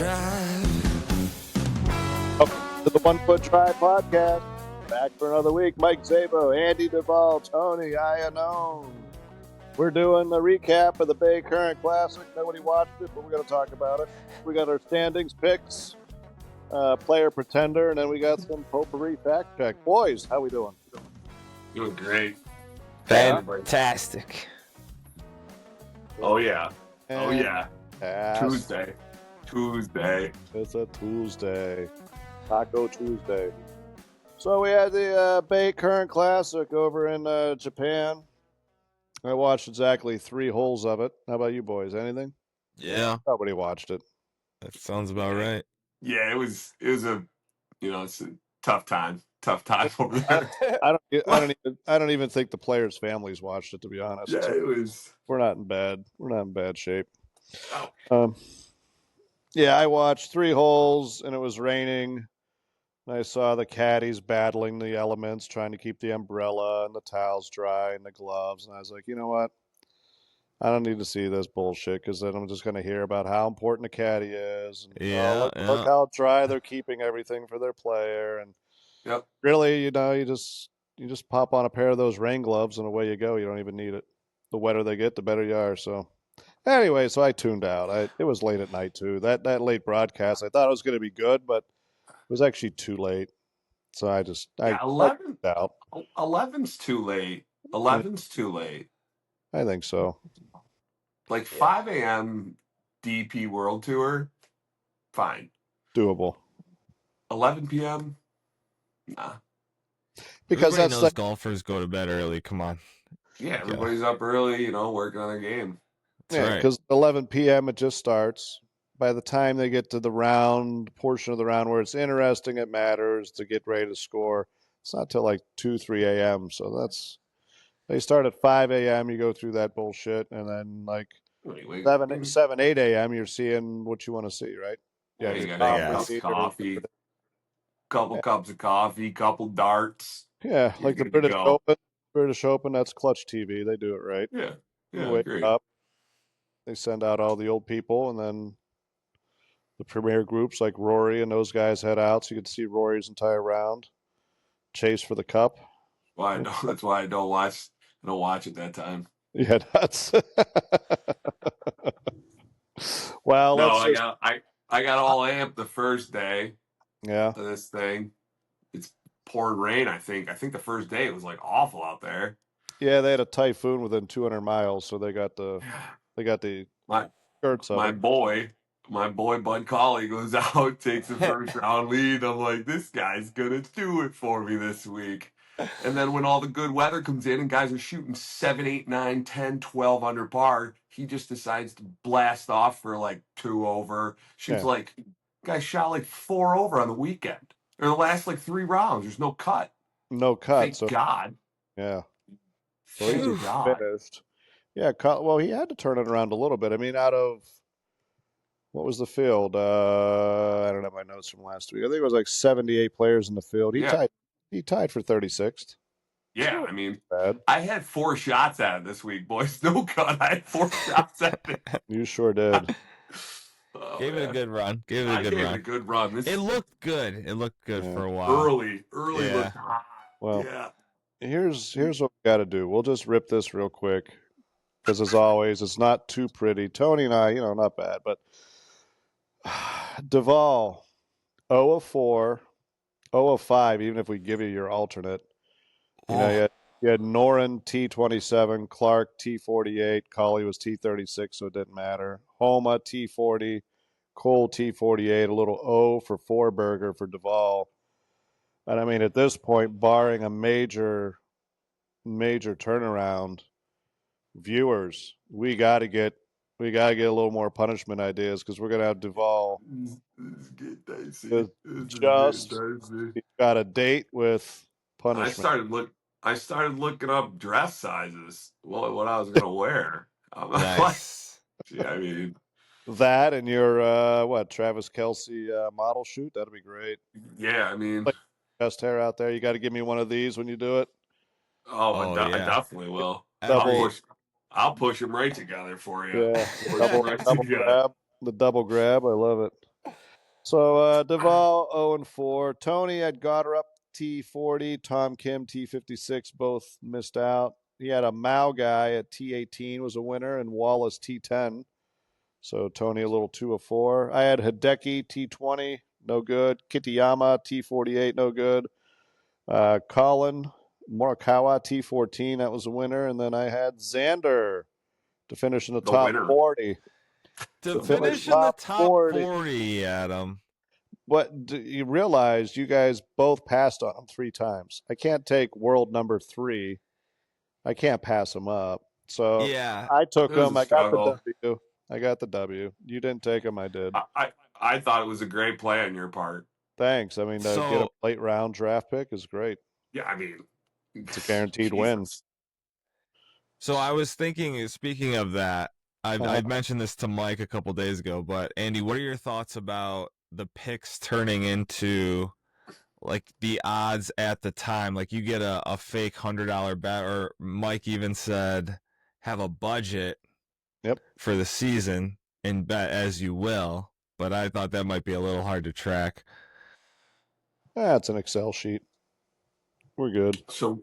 drive. Welcome to the 1 Foot Drive podcast. Back for another week. Mike Szabo, Andy Duvall, Tony Iannone. We're doing the recap of the Bay Current Classic. Nobody watched it, but we're going to talk about it. We got our standings, picks, player pretender, and then we got some potpourri fact check. Boys, how we doing? Doing great. Fantastic. Oh yeah. Oh yeah. Fantastic. Tuesday. It's a Tuesday. Taco Tuesday. So we had the Bay Current Classic over in Japan. I watched exactly 3 holes of it. How about you boys? Anything? Yeah, Nobody watched it. that sounds about right. Yeah, it was a it's a tough time. Tough time over there. I don't even think the players' families watched it, to be honest. Yeah, it was. We're not in bad shape. Oh. Yeah, I watched 3 holes and it was raining. And I saw the caddies battling the elements, trying to keep the umbrella and the towels dry and the gloves. And I was like, you know what? I don't need to see this bullshit because then I'm just going to hear about how important a caddy is. And, look how dry they're keeping everything for their player. And Yep. really, you just pop on a pair of those rain gloves and away you go. You don't even need it. The wetter they get, the better you are. So anyway, so I tuned out. It was late at night too. That late broadcast, I thought it was going to be good, but it was actually too late. So I 11. out. 11's too late. 11's too late. I think so. Like 5 a.m. DP World Tour, fine. Doable. 11 p.m. Nah. Because Everybody that's knows golfers go to bed early. Come on. Yeah, everybody's up early, working on their game. That's right. Because 11 p.m. it just starts. By the time they get to the round portion of the round where it's interesting, it matters to get ready to score. It's not till like 2, 3 a.m. So they start at 5 a.m. You go through that bullshit, and then like 7, 8 a.m. You're seeing what you want to see, right? Yeah, you got coffee, couple cups of coffee, couple darts. Yeah, like the British Open. British Open, that's Clutch TV. They do it right. Yeah, you wake up, they send out all the old people, and then the premier groups like Rory and those guys head out, so you can see Rory's entire round. Chase for the cup. That's why I don't watch. I don't watch at that time. Yeah, that's. Well, no, I got all amped the first day. Yeah. Of this thing, it's poured rain. I think the first day it was like awful out there. Yeah, they had a typhoon within 200 miles, so they got the skirts of my it. My boy Bud Colley goes out, takes the first round lead. I'm like, this guy's gonna do it for me this week. And then when all the good weather comes in and guys are shooting 7, 8, 9, 10, 12 under par, he just decides to blast off for like 2 over. Guys shot like 4 over on the weekend. Or the last like 3 rounds. There's no cut. No cut. Thank God. Yeah. So he's finished. Yeah, well, he had to turn it around a little bit. I mean, out of what was the field? I don't have my notes from last week. I think it was like 78 players in the field. He tied for 36th. Yeah, I mean, bad. I had 4 shots at it this week, boys. No cut. I had 4 shots at it. You sure did. Gave it a good run. Gave it a good run. It looked good. It looked good for a while. Early looked hot. Well, here's what we got to do. We'll just rip this real quick because, as always, it's not too pretty. Tony and I, not bad, but Duvall, 0 of 4, 0 of 5. Even if we give you your alternate, you had Noren T27, Clark T48, Colley was T36, so it didn't matter. Homa T40, Cole T48, a little O for Forberger for Duvall. And I mean, at this point, barring a major turnaround, viewers, we got to get a little more punishment ideas because we're gonna have Duvall. He's got a date with punishment. I started looking up dress sizes. What I was gonna wear. Nice. I mean, that and your Travis Kelce model shoot. That'd be great. Yeah, I mean, chest hair out there. You got to give me one of these when you do it. I definitely will. I'll push them right together for you. Yeah, the double grab. I love it. So Duvall 0-4. Tony had Goddard up T40. Tom Kim T56. Both missed out. He had a Mao guy at T18 was a winner, and Wallace T10. So Tony a little 2-4. I had Hideki T20, no good. Kitayama T48, no good. Colin Morikawa T14, that was a winner. And then I had Xander to finish in the top winner. 40. To finish in the top 40, Adam. What you realized you guys both passed on him 3 times. I can't take world number 3. I can't pass him up. So yeah, I took him. I got the W. I got the W. You didn't take him. I did. I thought it was a great play on your part. Thanks. I mean, to get a late round draft pick is great. Yeah, I mean, it's a guaranteed win. So I was thinking, speaking of that, I'd mentioned this to Mike a couple days ago, but Andy, what are your thoughts about the picks turning into like the odds at the time? Like you get a fake $100 bet, or Mike even said have a budget for the season and bet as you will. But I thought that might be a little hard to track. That's an Excel sheet. We're good. So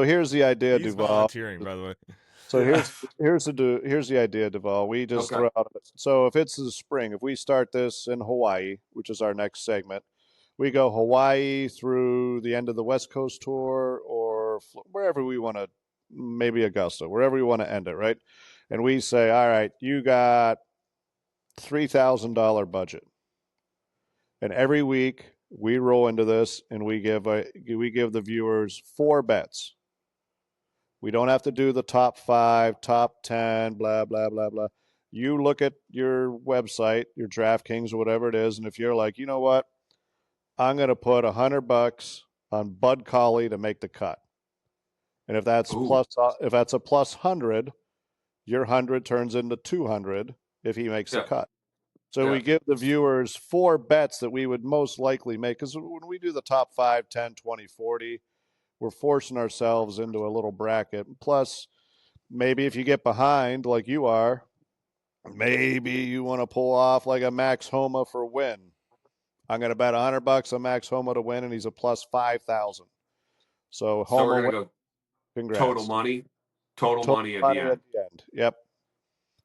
here's the idea, He's Duvall. Volunteering, by the way. So here's the idea, Duvall. We just throw out. So if it's the spring, if we start this in Hawaii, which is our next segment, we go Hawaii through the end of the West Coast tour, or wherever we want to, maybe Augusta, wherever we want to end it, right? And we say, all right, you got $3,000 budget, and every week we roll into this and we give the viewers 4 bets. We don't have to do the top 5, top 10, blah, blah, blah, blah. You look at your website, your DraftKings or whatever it is, and if you're like, you know what, I'm going to put $100 on Bud Colley to make the cut. And if that's a plus 100, your 100 turns into 200 if he makes the cut. So we give the viewers 4 bets that we would most likely make, because when we do the top 5, 10, 20, 40, we're forcing ourselves into a little bracket. Plus, maybe if you get behind like you are, maybe you want to pull off like a Max Homa for a win. I'm going to bet $100 on Max Homa to win, and he's a plus 5,000. So Homa, we're going to go congrats. Total money at the end. Yep.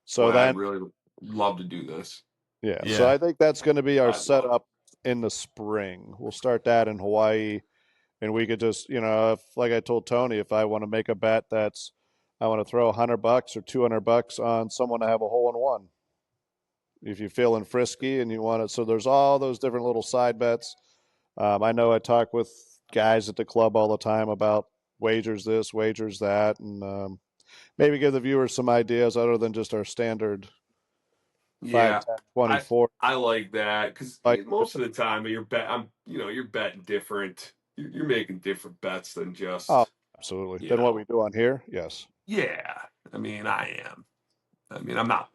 So I'd really love to do this. Yeah. So I think that's going to be our setup in the spring. We'll start that in Hawaii. And we could just, if, like I told Tony, if I want to make a bet I want to throw $100 or $200 on someone to have a hole-in-one. If you're feeling frisky and you want it. So there's all those different little side bets. I know I talk with guys at the club all the time about wagers this, wagers that, and maybe give the viewers some ideas other than just our standard 5, 10, 24. I like that, because most of the time you're betting different. You're making different bets than just. Oh, absolutely. Than what we do on here. Yes. Yeah. I mean, I am. I mean, I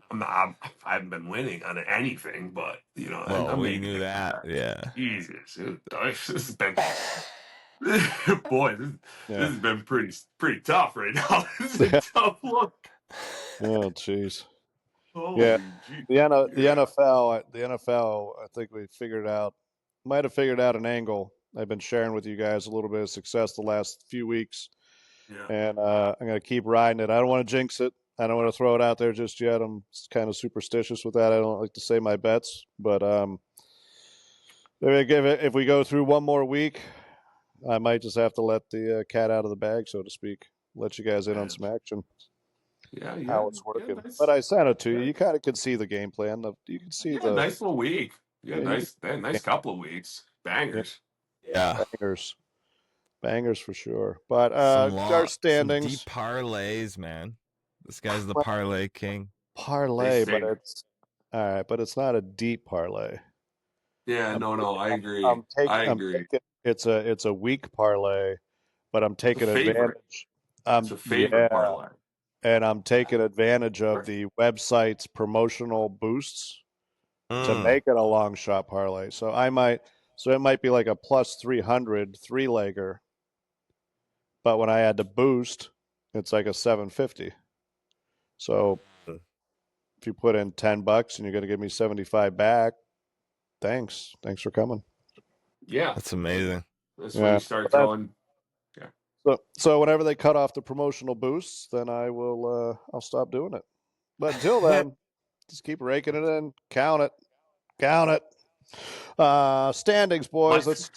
haven't been winning on anything, but we knew that. Yeah. Jesus, this has been. Boy, this has been pretty tough right now. This is a tough look. Oh, jeez. The NFL, I think we might have figured out an angle. I've been sharing with you guys a little bit of success the last few weeks. Yeah. And I'm going to keep riding it. I don't want to jinx it. I don't want to throw it out there just yet. I'm kind of superstitious with that. I don't like to say my bets, but if we go through one more week, I might just have to let the cat out of the bag, so to speak. Let you guys in on some action. Yeah, how it's working. Nice. But I sent it to you. You kind of could see the game plan. You can see the nice little week. Nice couple of weeks. Bangers. Yeah. Bangers for sure. But our standings. Some deep parlays, man. This guy's the parlay king. Parlay, but it's all right. But it's not a deep parlay. Yeah, I agree. I agree. It's a weak parlay, but I'm taking advantage. It's a favorite parlay. And I'm taking advantage of the website's promotional boosts to make it a long shot parlay. So it might be like a plus 300 3-legger. But when I add the boost, it's like a 750. So if you put in $10 and you're going to give me 75 back, Thanks for coming. Yeah, That's amazing. that's when you start throwing. So whenever they cut off the promotional boosts, then I'll stop doing it. But until then, just keep raking it in. Count it. Standings, boys. Let's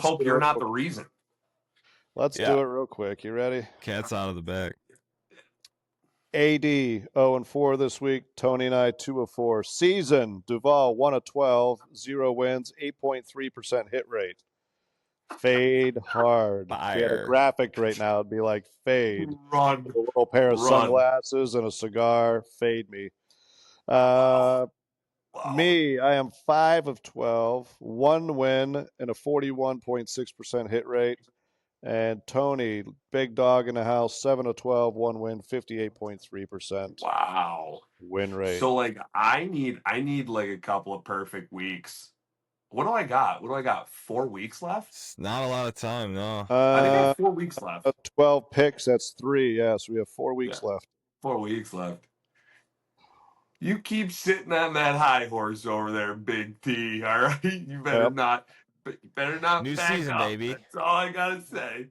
hope do it you're real not quick. the reason. Let's do it real quick. You ready? Cat's out of the bag. AD 0-4 this week. Tony and I 2-4. Season Duval 1-12, 0 wins, 8.3% hit rate. Fade hard. If we had a Fire. graphic right now, it'd be like fade. Run. With a little pair of sunglasses and a cigar. Fade me. Me, I am 5 of 12, 1 win and a 41.6% hit rate. And Tony, big dog in the house, 7 of 12, 1 win, 58.3%. Wow. Win rate. So like I need like a couple of perfect weeks. What do I got? 4 weeks left? It's not a lot of time, no. I think I have 4 weeks left. 12 picks, that's 3. Yeah, so we have 4 weeks left. 4 weeks left. You keep sitting on that high horse over there, Big T. All right, you better not. But you better not. New back season, up. baby. That's all I gotta say.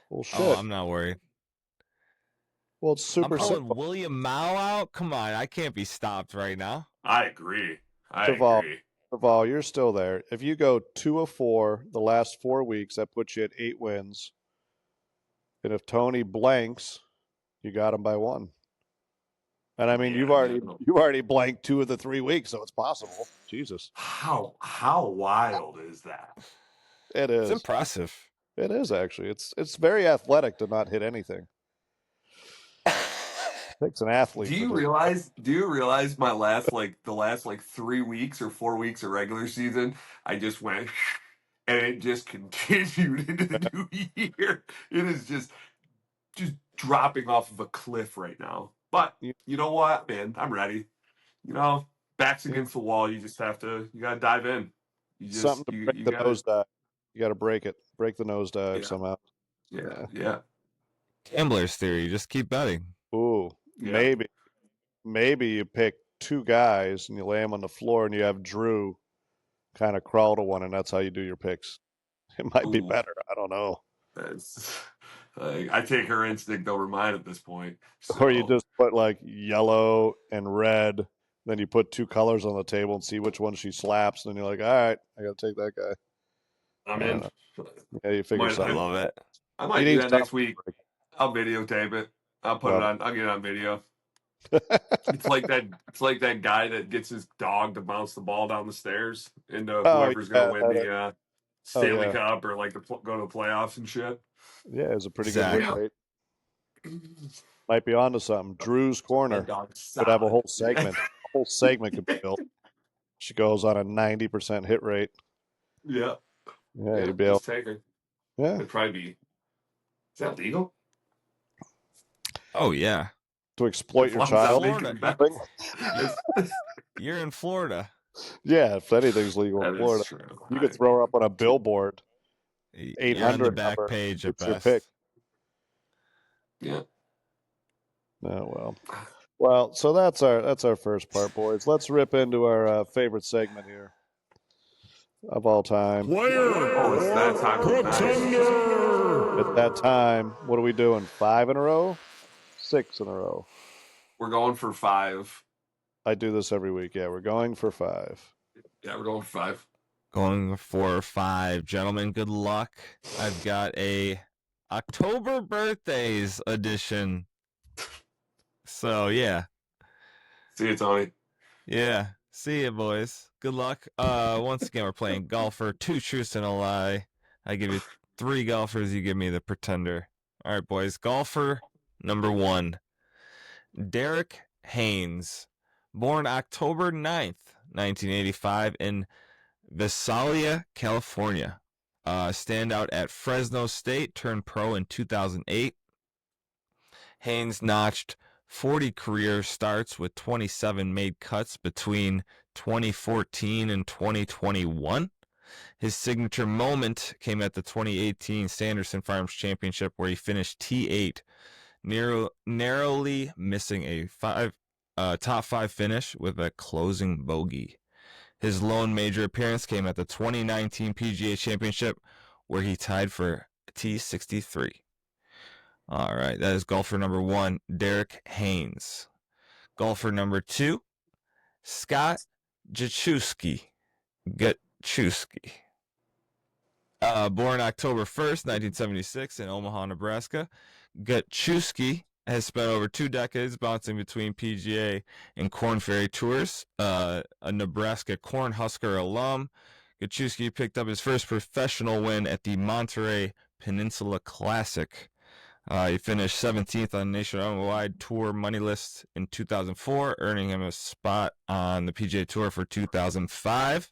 Well, shit. Oh, I'm not worried. Well, it's super I'm pulling simple. William Mao out. Come on, I can't be stopped right now. I agree. Duval, you're still there. If you go 2 of 4 the last 4 weeks, that puts you at 8 wins. And if Tony blanks, you got him by 1. And I mean, you've already blanked 2 of the 3 weeks, so it's possible. Jesus, how wild is that? It is. It's impressive. It is actually. It's very athletic to not hit anything. Takes an athlete. Do you realize the last 3 weeks or 4 weeks of regular season, I just went and it just continued into the new year. It is just dropping off of a cliff right now. But you know what, man? I'm ready. Back's against the wall. You gotta dive in. Something to break the nosedive. You gotta break it. Break the nosedive somehow. Yeah. Gambler's theory. Just keep betting. Ooh, maybe you pick 2 guys and you lay them on the floor and you have Drew kind of crawl to one, and that's how you do your picks. It might be better. I don't know. I take her instinct over mine at this point. So. Or you just put like yellow and red, then you put 2 colors on the table and see which one she slaps, and then you're like, all right, I got to take that guy. I'm in. Yeah, you figure something. I love it. I might do that next week. I'll videotape it. I'll put it on. I'll get it on video. It's like that guy that gets his dog to bounce the ball down the stairs into whoever's going to win the Stanley Cup or go to the playoffs and shit. Yeah, it's a pretty good win rate. Might be onto something. Drew's Corner could have a whole segment. A whole segment could be built. She goes on a 90% hit rate. Yeah. Yeah, you'd be able to take her. Yeah. It'd probably be. Is that legal? Oh, yeah. To exploit your child? You're in Florida. Yeah, if anything's legal in Florida. You could throw her up on a billboard. 800 on the back page at best. Pick. Yeah. Oh, well, so that's our first part, boys. Let's rip into our favorite segment here of all time. It's that time. Pretender. At that time, what are we doing? 5 in a row? 6 in a row? We're going for 5. I do this every week. Yeah, we're going for 5. Yeah, we're going for 5. Going for 5. Gentlemen, good luck. I've got a October birthdays edition. So, yeah. See you, Tony. Yeah. See you, boys. Good luck. Once again, we're playing golfer. 2 truths and a lie. I give you 3 golfers. You give me the pretender. All right, boys. Golfer number 1. Derek Haynes. Born October 9th, 1985 in Visalia, California. Standout at Fresno State, turned pro in 2008. Haynes notched 40 career starts with 27 made cuts between 2014 and 2021. His signature moment came at the 2018 Sanderson Farms Championship, where he finished T8, narrowly missing a top 5 finish with a closing bogey. His lone major appearance came at the 2019 PGA Championship, where he tied for T63. All right, that is golfer number 1, Derek Haynes. Golfer number 2, Scott Jachewski. Gachewski. Born October 1st, 1976 in Omaha, Nebraska, Gachewski has spent over 2 decades bouncing between PGA and Korn Ferry tours. A Nebraska Cornhusker alum, Gachewski picked up his first professional win at the Monterey Peninsula Classic. He finished 17th on the nationwide tour money list in 2004, earning him a spot on the PGA Tour for 2005.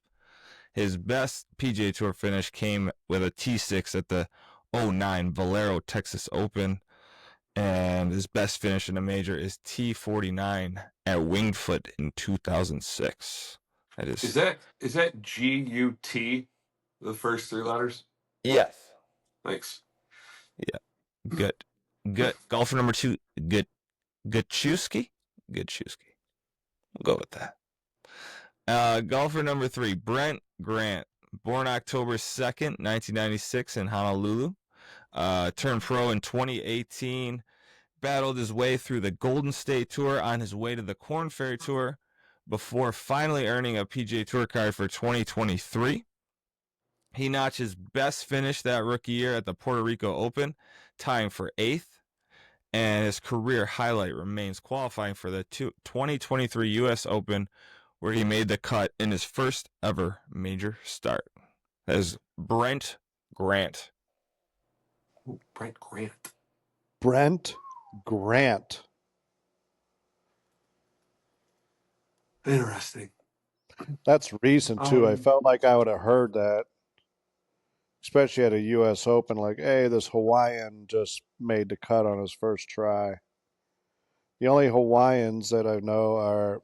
His best PGA Tour finish came with a T6 at the 09 Valero Texas Open, and his best finish in a major is T49 at Winged Foot in 2006. Is that GUT, the first 3 letters? Yes. Thanks. Yeah. Good. Golfer number 2, Gachewski. We'll go with that. Golfer number 3, Brent Grant. Born October 2nd, 1996 in Honolulu. Turned pro in 2018. Battled his way through the Golden State Tour on his way to the Korn Ferry Tour before finally earning a PGA Tour card for 2023. He notched his best finish that rookie year at the Puerto Rico Open, tying for 8th. And his career highlight remains qualifying for the 2023 U.S. Open, where he made the cut in his first ever major start. That is Brent Grant. Ooh, Brent Grant. Brent Grant. Interesting. That's recent too. I felt like I would have heard that, especially at a U.S. Open. Like, hey, this Hawaiian just made the cut on his first try. The only Hawaiians that I know are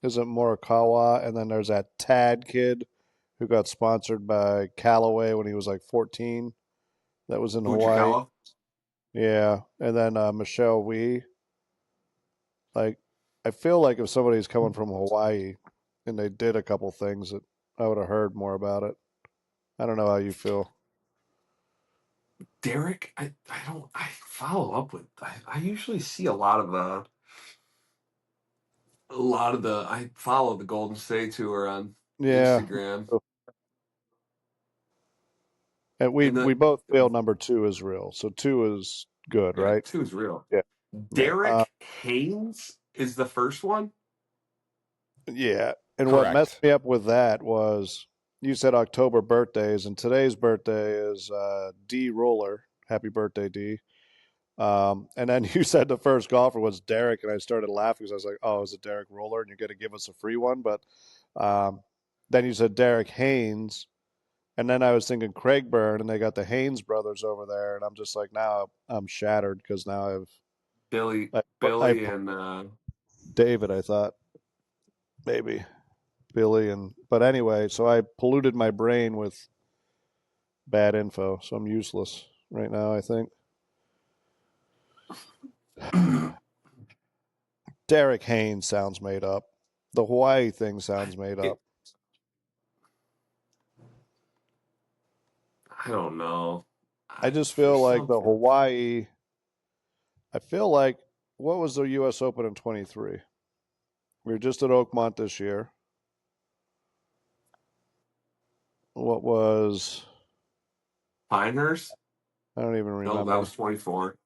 isn't Morikawa, and then there's that Tad kid who got sponsored by Callaway when he was like 14. That was in Hawaii. Fujikawa? Yeah, and then Michelle Wee. Like, I feel like if somebody's coming from Hawaii and they did a couple things, that I would have heard more about it. I don't know how you feel. Derek, I follow up with. I usually see a lot of I follow the Golden State Tour on Yeah, Instagram. and we And the both feel number 2 is real, so 2 is good, yeah, right? 2 is real. Yeah, yeah, Derek Haynes is the first one. yeah. And what Correct. messed me up with that was you said October birthdays, and today's birthday is D Roller. Happy birthday, D. And then you said the first golfer was Derek, and I started laughing because I was like, "Oh, is it Derek Roller?" And you're going to give us a free one, but then you said Derek Haynes, and then I was thinking Craig Byrne, and they got the Haynes brothers over there, and I'm just like, now I'm shattered because now Billy I and David. I thought maybe Billy, but anyway, so I polluted my brain with bad info, so I'm useless right now, I think. Derek Haynes sounds made up. The Hawaii thing sounds made up. I don't know. I just feel like the Hawaii. I feel like, what was the U.S. Open in 23? We were just at Oakmont this year. What was Pinehurst? I don't even remember. No, that was 24.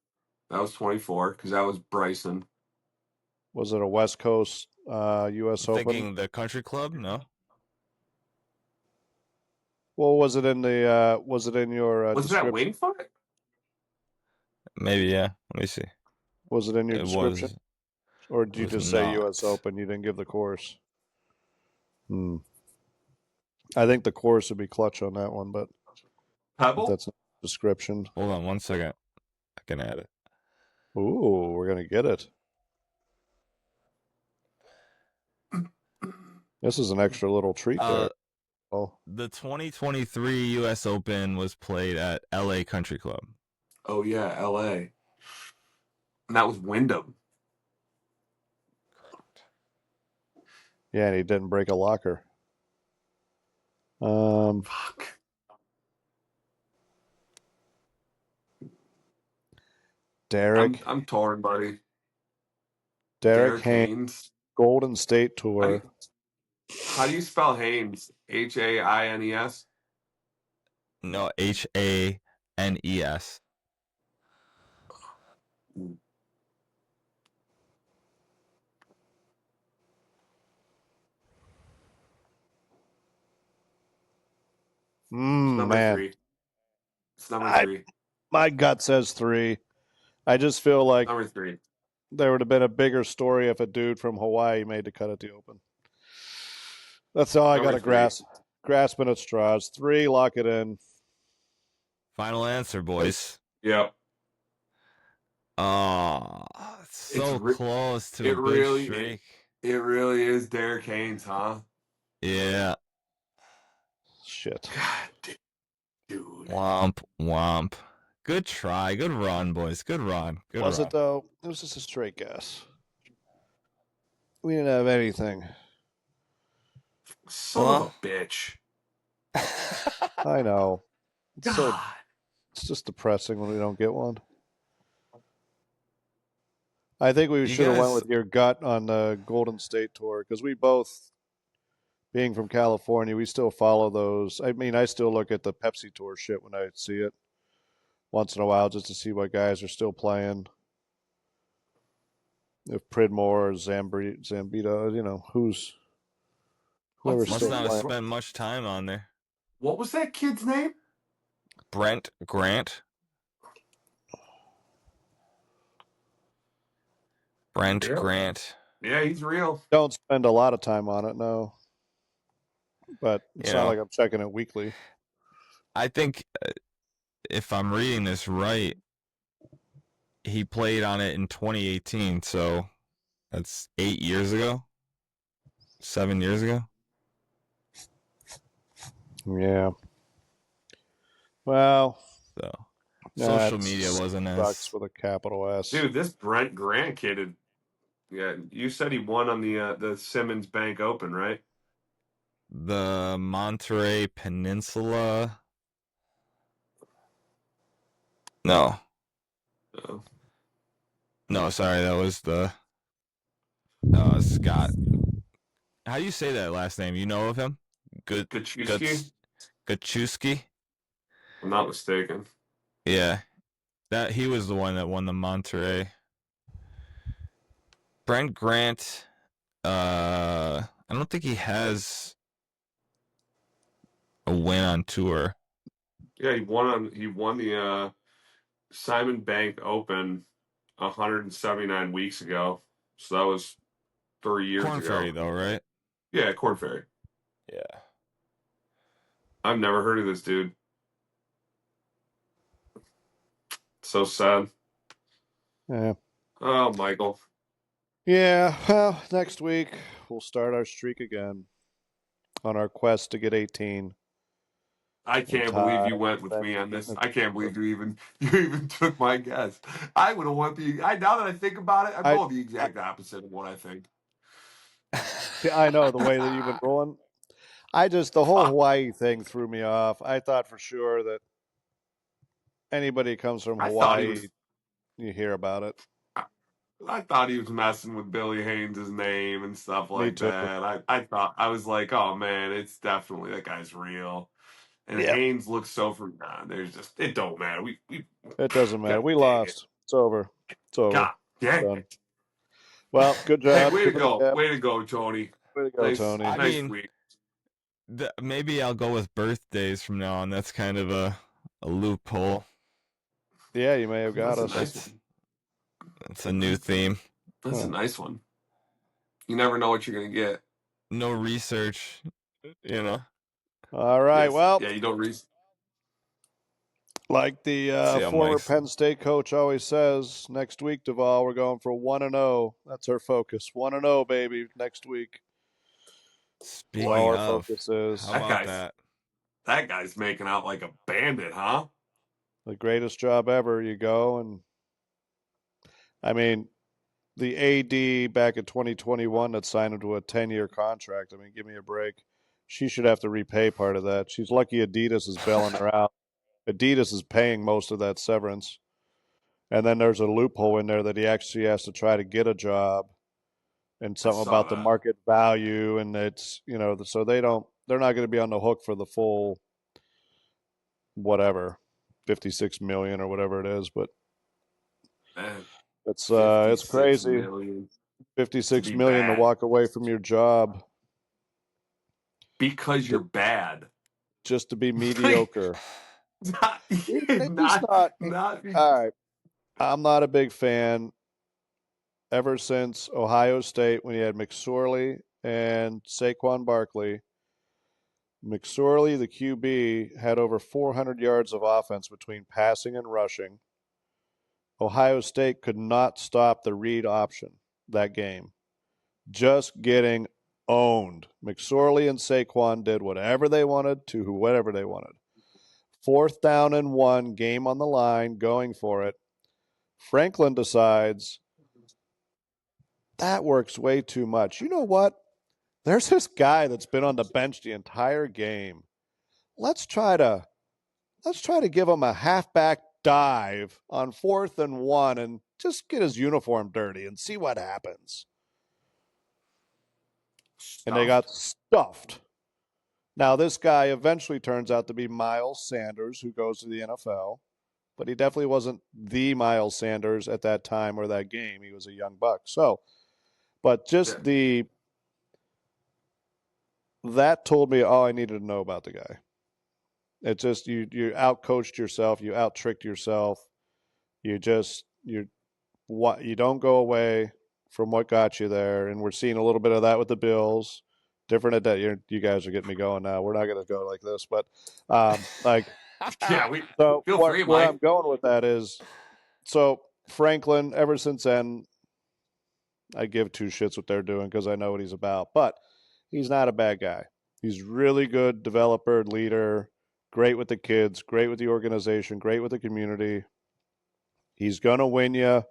That was 24 because that was Bryson. Was it a West Coast U.S. Open? Thinking the country club? No. Well, was it in the? Was it in your Was description? that Winged Foot? Maybe, yeah. Let me see. Was it in your It description, was. or did you was just say not. U.S. Open? You didn't give the course. I think the course would be clutch on that one, but Pebble? if that's not the description. Hold on 1 second. I can add it. Ooh, we're gonna get it. This is an extra little treat there. Oh, The 2023 U.S. Open was played at L.A. Country Club. Oh yeah, L.A. And that was Wyndham. yeah, and he didn't break a locker. Fuck. Derek I'm torn, buddy. Derek Derek Haynes, Haynes. Golden State How do Tour. how do you spell Haynes? Haines? No, Hanes. It's number Man, 3. It's number I 3. my gut says 3. I just feel like Number 3. there would have been a bigger story if a dude from Hawaii made the cut at the Open. That's all I got Number to 3. grasping at straws. 3, lock it in. Final answer, boys. Yep. Oh, so close to a good streak. It really is Derek Haynes, huh? Yeah. Shit. God, dude. Womp. Good try. Good run, boys. Good run. Was it though? It was just a straight guess. We didn't have anything. Son of a bitch. I know. God. It's just depressing when we don't get one. I think we should have went with your gut on the Golden State Tour because we both, being from California, we still follow those. I mean, I still look at the Pepsi Tour shit when I see it once in a while just to see what guys are still playing. If Pridmore or Zambita, whoever's Must still not have playing. spent much time on there. What was that kid's name? Brent Grant. Grant. Yeah, he's real. Don't spend a lot of time on it, no. But it's not like I'm checking it weekly. I think if I'm reading this right, he played on it in 2018, so that's 8 years ago. 7 years ago. Yeah. Well, so social media wasn't as with a capital S. Dude, this Brent Grant kid you said he won on the Simmons Bank Open, right? The Monterey Peninsula. No. Oh. No, sorry, that was the Scott. How do you say that last name? You know of him? Gachewski? I'm not mistaken. Yeah. He was the one that won the Monterey. Brent Grant, I don't think he has a win on tour. Yeah, he won the Simon Bank Open 179 weeks ago. So that was 3 years Corn ago. Ferry though, right? Yeah, Corn Ferry. Yeah. I've never heard of this dude. So sad. Yeah. Oh, Michael. Yeah, well, next week we'll start our streak again on our quest to get 18. I can't believe you went with me on this. I can't believe you even took my guess. I would have went now that I think about it, I'm going the exact opposite of what I think. Yeah, I know the way that you've been rolling. The whole Hawaii thing threw me off. I thought for sure that anybody comes from Hawaii, you hear about it. I thought he was messing with Billy Haynes' name and stuff like that. I was like, oh man, it's definitely that guy's real. And Haynes looks so it don't matter. It doesn't matter. We lost. It's over. It's over. God dang it. Well, good job. Hey, way to go. Way to go, Tony. Way to go, Tony. Nice week. Maybe I'll go with birthdays from now on. That's kind of a loophole. Yeah, you may have got us. That's a new theme. That's a nice one. You never know what you're going to get. No research, All right, well. Yeah, you don't research. Like the former Penn State coach always says, next week, Duvall, we're going for 1-0. That's our focus. 1-0, baby, next week. Speaking of, our focus is. How about that? That guy's making out like a bandit, huh? The greatest job ever. You go and, I mean, the AD back in 2021 that signed him to a 10-year contract. I mean, give me a break. she should have to repay part of that. She's lucky Adidas is bailing her out. Adidas is paying most of that severance. And then there's a loophole in there that he actually has to try to get a job and I something saw about the that. market value. And it's, so they're not going to be on the hook for the full, whatever, 56 million or whatever it is. But Man, it's 56 crazy. million to 56 be million to bad walk away from your job because you're bad. just to be Like, mediocre. not, He's not, not. not. All right. I'm not a big fan. Ever since Ohio State, when you had McSorley and Saquon Barkley, McSorley, the QB, had over 400 yards of offense between passing and rushing. Ohio State could not stop the read option that game. Just getting owned. McSorley and Saquon did whatever they wanted to whoever they wanted. 4th down and 1, game on the line, going for it. Franklin decides that works way too much. You know what? There's this guy that's been on the bench the entire game. Let's try to give him a halfback dive on 4th and 1 and just get his uniform dirty and see what happens. And they got stuffed. Now, this guy eventually turns out to be Miles Sanders, who goes to the NFL, but he definitely wasn't the Miles Sanders at that time or that game. He was a young buck. So, but just that told me all I needed to know about the guy. It's just you outcoached yourself, you out-tricked yourself. You don't go away from what got you there, and we're seeing a little bit of that with the Bills. Different at that. You guys are getting me going now. We're not going to go like this, but Yeah, we so feel free, where Mike. I'm going with that is, so Franklin, ever since then, I give two shits what they're doing because I know what he's about. But he's not a bad guy. He's really good developer, leader, great with the kids, great with the organization, great with the community. He's going to win you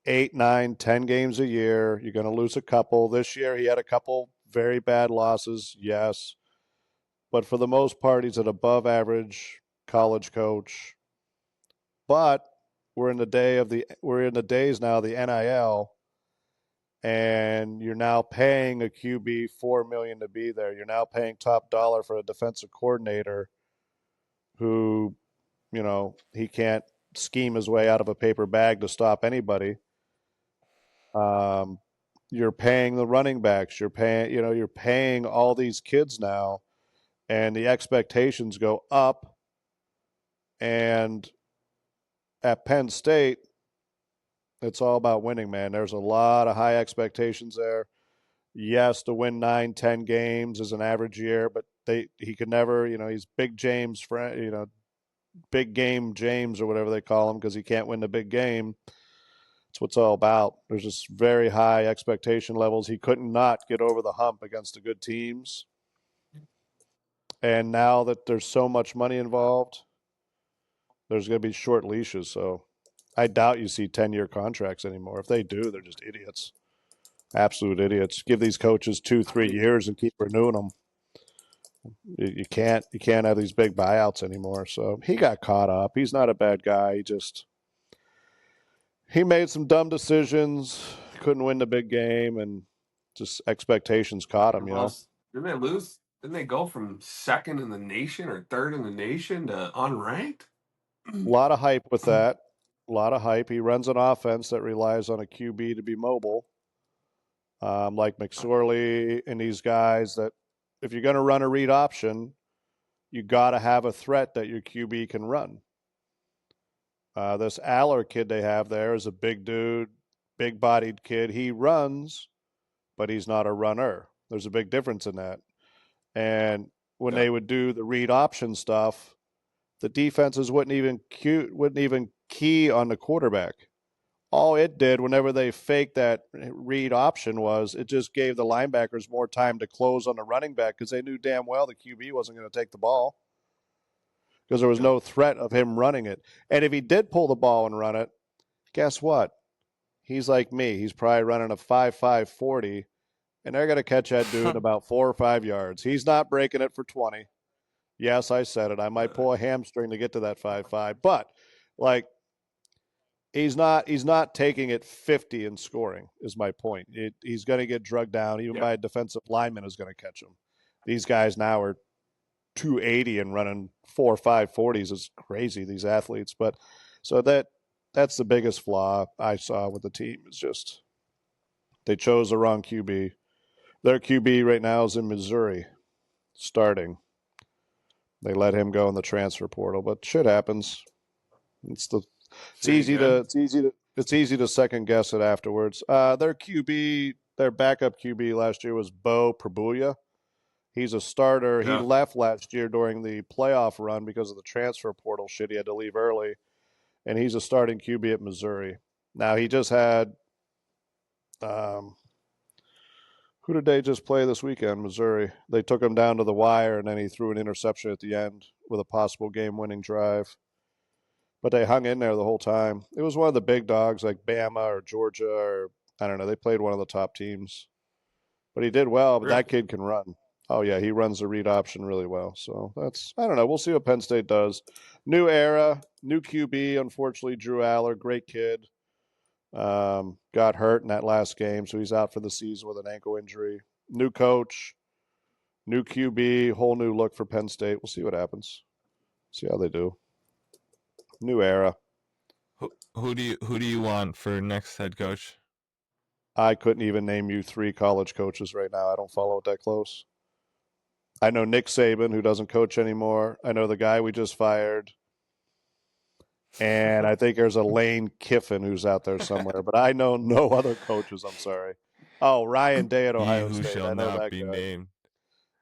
8, 9, 10 games a year. You're going to lose a couple. This year, he had a couple very bad losses, yes. But for the most part, he's an above average college coach. But we're in the days now of the NIL, and you're now paying a QB $4 million to be there. You're now paying top dollar for a defensive coordinator who, he can't scheme his way out of a paper bag to stop anybody. You're paying the running backs. You're paying all these kids now, and the expectations go up. And at Penn State, it's all about winning, man. There's a lot of high expectations there. Yes, to win 9, 10 games is an average year, but he could never, he's Big James, Big Game James or whatever they call him, because he can't win the big game. That's what it's all about. There's just very high expectation levels. He couldn't not get over the hump against the good teams. And now that there's so much money involved, there's going to be short leashes. So I doubt you see 10-year contracts anymore. If they do, they're just idiots. Absolute idiots. Give these coaches 2, 3 years and keep renewing them. You can't have these big buyouts anymore. So he got caught up. He's not a bad guy. He made some dumb decisions, couldn't win the big game, and just expectations caught him, Didn't they lose? Didn't they go from 2nd in the nation or 3rd in the nation to unranked? A lot of hype with that. A lot of hype. He runs an offense that relies on a QB to be mobile, like McSorley and these guys, that if you're going to run a read option, you got to have a threat that your QB can run. This Aller kid they have there is a big dude, big-bodied kid. He runs, but he's not a runner. There's a big difference in that. And when they would do the read option stuff, the defenses wouldn't even key on the quarterback. All it did whenever they faked that read option was it just gave the linebackers more time to close on the running back because they knew damn well the QB wasn't going to take the ball because there was no threat of him running it. And if he did pull the ball and run it, guess what? He's like me. He's probably running a 5.5 40 and they're going to catch that dude in about 4 or 5 yards. He's not breaking it for 20. Yes, I said it. I might pull a hamstring to get to that 5.5, but like he's not taking it 50 and scoring is my point. He's going to get drugged down. Even by a defensive lineman is going to catch him. These guys now are 280 and running 4 or 5 40s is crazy, these athletes. But so that's the biggest flaw I saw with the team is just they chose the wrong QB. Their QB right now is in Missouri starting. They let him go in the transfer portal, but shit happens. It's easy to second guess it afterwards. Their QB, their backup QB last year was Bo Prabuya. He's a starter. Yeah. He left last year during the playoff run because of the transfer portal shit. He had to leave early, and he's a starting QB at Missouri. Now he just had who did they just play this weekend? Missouri. They took him down to the wire, and then he threw an interception at the end with a possible game-winning drive. But they hung in there the whole time. It was one of the big dogs like Bama or Georgia or I don't know. They played one of the top teams. But he did well, but that kid can run. Oh, yeah, he runs the read option really well. So that's, I don't know. We'll see what Penn State does. New era, new QB. Unfortunately, Drew Aller, great kid. Got hurt in that last game, so he's out for the season with an ankle injury. New coach, new QB, whole new look for Penn State. We'll see what happens. See how they do. New era. Who do you want for next head coach? I couldn't even name you 3 college coaches right now. I don't follow it that close. I know Nick Saban, who doesn't coach anymore. I know the guy we just fired. And I think there's a Lane Kiffin who's out there somewhere. But I know no other coaches. I'm sorry. Oh, Ryan Day at Ohio He who State. shall I know not that be guy. named.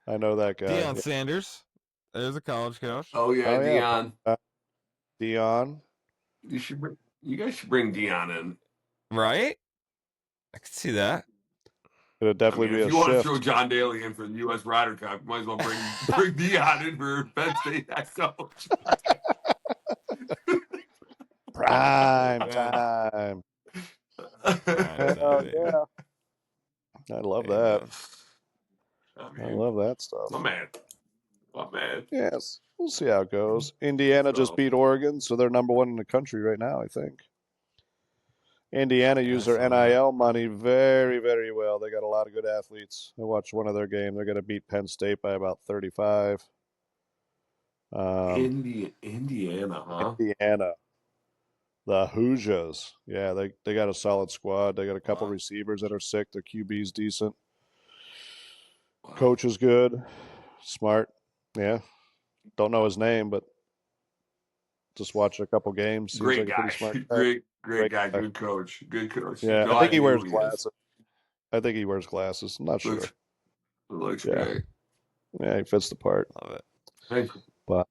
I know that guy. Deion Sanders. There's a college coach. Oh yeah, Deion. Deion. You guys should bring Deion in. Right? I could see that. It'd definitely be a if you want to shift. throw John Daly in for the U.S. Ryder Cup, you might as well bring Deion in for Penn State head coach. Prime time. Hell yeah. I love that. I love that stuff. My man. Yes. We'll see how it goes. Indiana just beat Oregon, so they're number 1 in the country right now, I think. Indiana used their NIL money very, very well. They got a lot of good athletes. I watched one of their games. They're going to beat Penn State by about 35. Indiana, huh? Indiana. The Hoosiers. Yeah, they got a solid squad. They got a couple receivers that are sick. Their QB's decent. Wow. Coach is good. Smart. Yeah. Don't know his name, but just watched a couple games. Seems great like guy. A pretty smart guy. Great guy. Good coach. Yeah, I think he wears glasses. I'm not sure. Looks great. Yeah, he fits the part. Love it. Thank you. But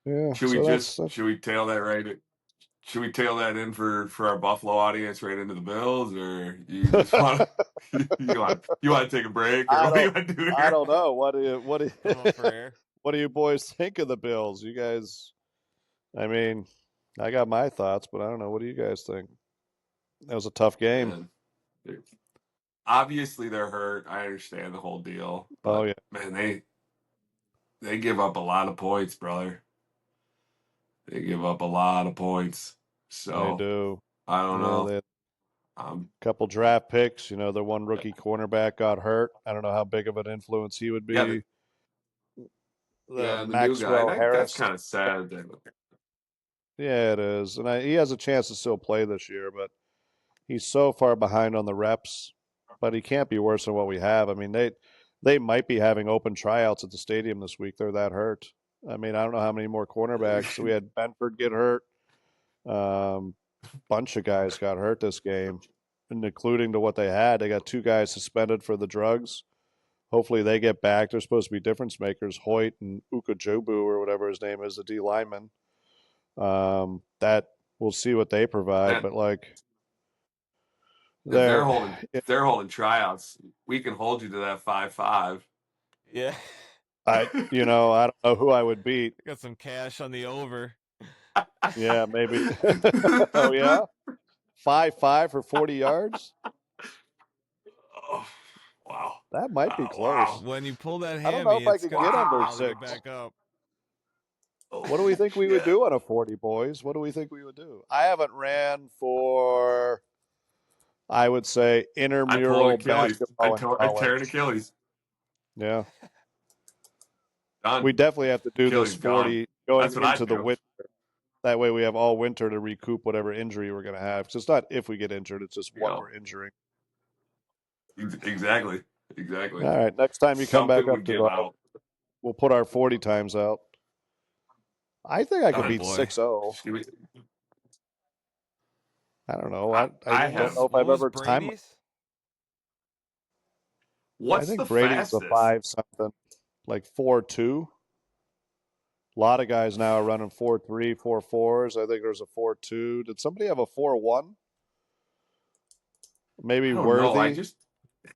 yeah, should we tail that right? Should we tail that in for our Buffalo audience right into the Bills, or you just want you want to take a break, or what do you want to do here? I don't know. What do you boys think of the Bills? You guys, I mean, I got my thoughts, but I don't know. What do you guys think? That was a tough game. Man, obviously, they're hurt. I understand the whole deal. But, man, they give up a lot of points, brother. They give up a lot of points. So they do. I don't know. They had a couple draft picks. Their one rookie cornerback got hurt. I don't know how big of an influence he would be. The Maxwell new guy. Harris. That's kind of sad. Yeah, it is. And he has a chance to still play this year, but he's so far behind on the reps. But he can't be worse than what we have. I mean, they might be having open tryouts at the stadium this week. They're that hurt. I mean, I don't know how many more cornerbacks. We had Benford get hurt. Bunch of guys got hurt this game, and including to what they had. They got 2 guys suspended for the drugs. Hopefully they get back. They're supposed to be difference makers, Hoyt and Ukajobu or whatever his name is, the D lineman. That we'll see what they provide, but like if they're holding tryouts, we can hold you to that 5-5. Yeah. I don't know who I would beat. Got some cash on the over. Yeah, maybe. Oh yeah, 5-5 for 40 yards. Oh, wow. That might be Oh, close. wow. When you pull that I don't know hammy, if I it's could gonna get take under a while to 6. get back up. What do we think we would do on a 40, boys? What do we think we would do? I haven't ran for, I would say, I pulled intramural Achilles. I basketball in tear an college. Achilles. Yeah. Done. We definitely have to do this Achilles gone. 40 going That's what I'd into the do. winter. That way we have all winter to recoup whatever injury we're going to have. Because it's not if we get injured, it's just what we're injuring. Exactly. Exactly. All right. Next time you come back Something up would to give the, out. we'll put our 40 times out. I think I could Oh, beat boy. 6-0. I don't know. I I don't have. know if What I've was ever timed. Brady's? I What's the think Brady's a fastest? 5 something, like 4.2. A lot of guys now are running 4.3, 4.4s. I think there's a 4.2. Did somebody have a 4.1? Maybe I don't know. Worthy.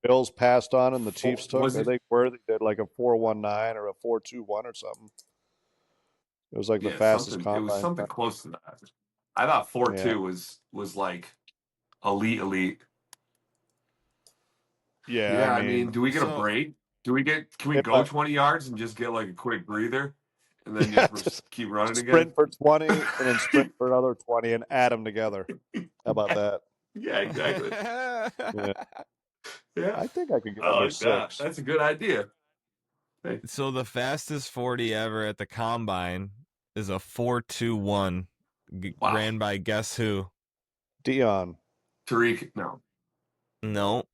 Bills passed on and the Chiefs took. Was I it? think Worthy did like a 4.19 or a 4.21 or something. It was like the Yeah, fastest something. It was combine something time. close to that. I thought 4.2 Yeah. was like elite. Yeah, Yeah, I mean, do we get a So break? Can we if go 20 yards and just get like a quick breather and then yeah, just keep running again? sprint for 20 and then sprint for another 20 and add them together. How about that? Yeah, exactly. Yeah. Yeah. I think I could get I under like that. 6. That's a good idea. Hey. So the fastest 40 ever at the combine is a 4.21 Wow. ran by guess who? Dion. Tariq, no. No.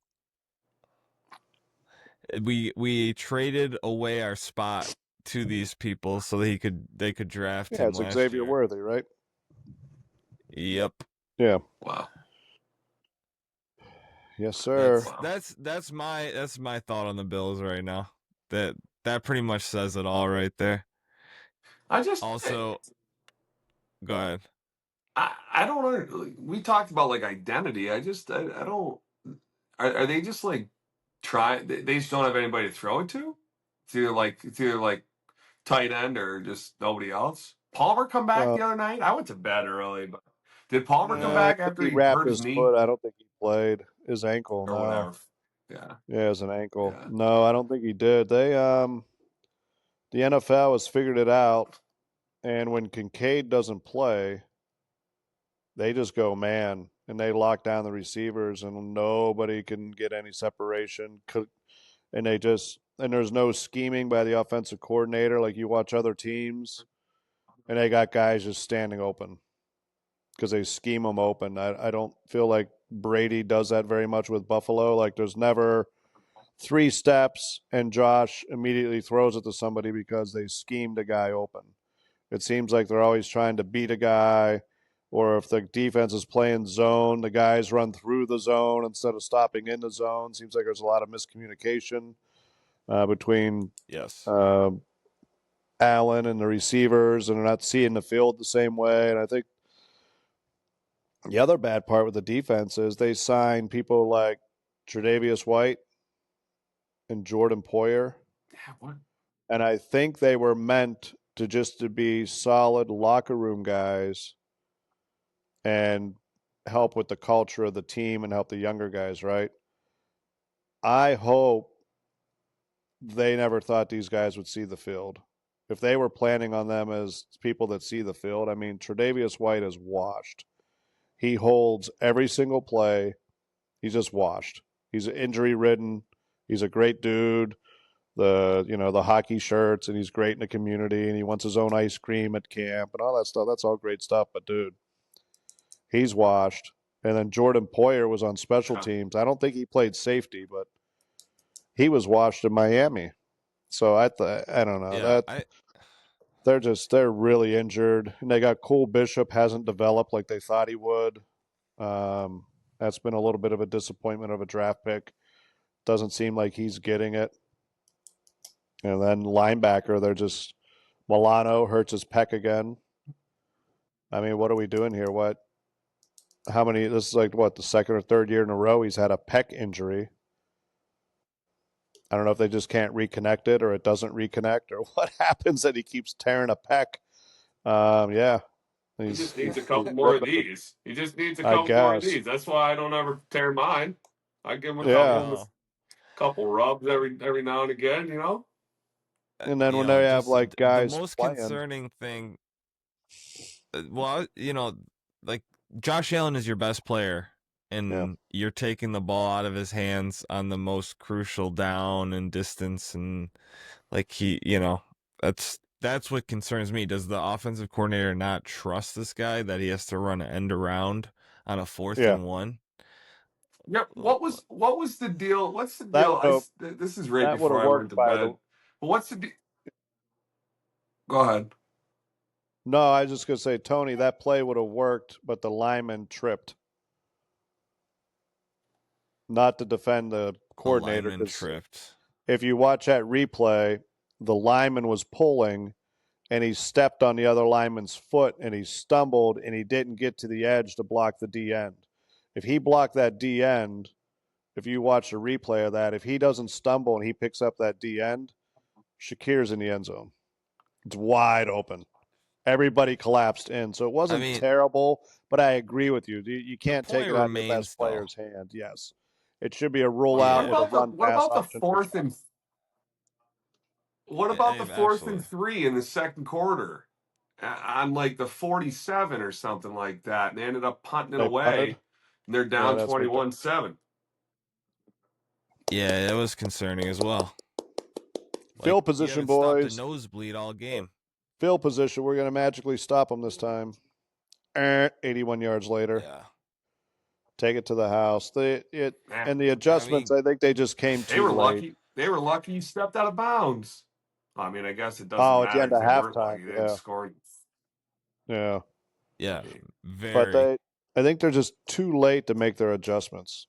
We traded away our spot to these people so they could draft Yeah, him it's last Xavier year. Worthy, right? Yep. Yeah. Wow. Yes, sir. That's my thought on the Bills right now. That pretty much says it all right there. I just Also, go ahead. I don't. We talked about like identity. I don't. Are they just like they just don't have anybody to throw it to? It's either like tight end or just nobody else. Palmer come back Well, the other night. I went to bed early, but did Palmer come I back think after he he wrapped hurt his his knee foot. I don't think he played his ankle. or No. whatever? Yeah, Yeah, his an ankle. yeah. No, I don't think he did. The NFL has figured it out, and when Kincaid doesn't play, they just go man and they lock down the receivers and nobody can get any separation. And there's no scheming by the offensive coordinator like you watch other teams, and they got guys just standing open because they scheme them open. I don't feel like Brady does that very much with Buffalo. Like there's never 3 steps and Josh immediately throws it to somebody because they schemed a guy open. It seems like they're always trying to beat a guy, or if the defense is playing zone, the guys run through the zone instead of stopping in the zone. Seems like there's a lot of miscommunication between Yes. Allen and the receivers, and they're not seeing the field the same way. And I think the other bad part with the defense is they sign people like Tre'Davious White and Jordan Poyer. Yeah, what? And I think they were meant to be solid locker room guys and help with the culture of the team and help the younger guys, right? I hope they never thought these guys would see the field. If they were planning on them as people that see the field, I mean, Tre'Davious White is washed. He holds every single play. He's just washed. He's injury ridden. He's a great dude. The hockey shirts, and he's great in the community, and he wants his own ice cream at camp and all that stuff. That's all great stuff, but dude, he's washed. And then Jordan Poyer was on special teams. I don't think he played safety, but he was washed in Miami. So I don't know. Yeah, They're really injured. And they got Cole Bishop hasn't developed like they thought he would. That's been a little bit of a disappointment of a draft pick. Doesn't seem like he's getting it. And then linebacker, they're just Milano hurts his pec again. I mean, what are we doing here? How many? This is like what, the second or third year in a row he's had a pec injury. I don't know if they just can't reconnect it or it doesn't reconnect or what happens that he keeps tearing a pec. Yeah. He just needs a couple more of these. He just needs a I couple more of guess. these. That's why I don't ever tear mine. I give him a Yeah. couple. Couple rubs every now and again, you know. And then You when know, they have just like the guys most playing, concerning thing. Well, you know, like Josh Allen is your best player, and you're taking the ball out of his hands on the most crucial down and distance, and like that's what concerns me. Does the offensive coordinator not trust this guy that he has to run an end around on a 4th-and-1? Yeah. What was the deal? What's the that deal? would have This is right that would before have I went worked to by the. bed. But what's the deal? Go ahead. No, I was just gonna say, Tony, that play would have worked, but the lineman tripped, not to defend the The coordinator. lineman Because tripped. if you watch that replay, the lineman was pulling, and he stepped on the other lineman's foot, and he stumbled, and he didn't get to the edge to block the D end. If he blocked that D end, if you watch the replay of that, if he doesn't stumble and he picks up that D end, Shakir's in the end zone. It's wide open. Everybody collapsed in. So it I wasn't mean, terrible, but I agree with you. You the can't take point it out of your best remains though. player's hand. Yes. It should be a rule What out Yeah, with a about the run what pass about the option for fourth Josh. and what about the fourth and absolutely. 3 in the second quarter? On like the 47 or something like that, and they ended up punting it They punted. away, and they're Yeah, down that's what 21-7. Yeah, it was concerning as well. Like field you position, haven't stopped a boys. nosebleed all game. Field position. We're going to magically stop them this time. 81 yards later. Yeah, Take it to the house. Man, And the I adjustments, mean, I think they just came they too were late. lucky. They were lucky you stepped out of bounds. I mean, I guess it doesn't Oh, at the matter end because of they weren't halftime. lucky. They didn't Yeah. score. Yeah. yeah, But very. I think they're just too late to make their adjustments.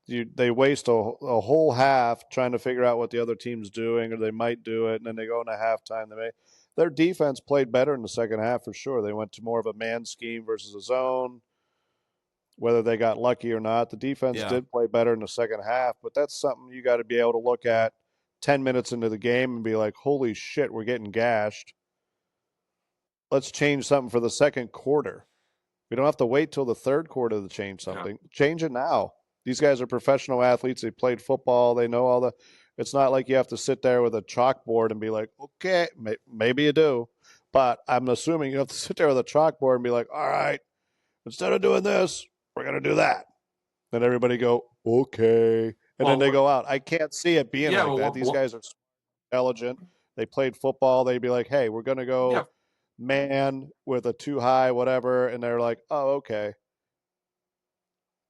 They waste a whole half trying to figure out what the other team's doing, or they might do it, and then they go into halftime. Their defense played better in the second half for sure. They went to more of a man scheme versus a zone. Whether they got lucky or not, the defense Yeah, did play better in the second half. But that's something you got to be able to look at 10 minutes into the game and be like, "Holy shit, we're getting gashed. Let's change something for the second quarter." We don't have to wait till the third quarter to change Yeah. something. Change it now. These guys are professional athletes. They played football. They know all the. It's not like you have to sit there with a chalkboard and be like, okay, maybe you do. But I'm assuming you have to sit there with a chalkboard and be like, all right, instead of doing this, we're going to do that. Then everybody go, okay. And then Well, they go out. I can't see it being yeah. like that. These guys are intelligent. They played football. They'd be like, hey, we're going to Yeah. go man with a too high, whatever. And they're like, oh, okay.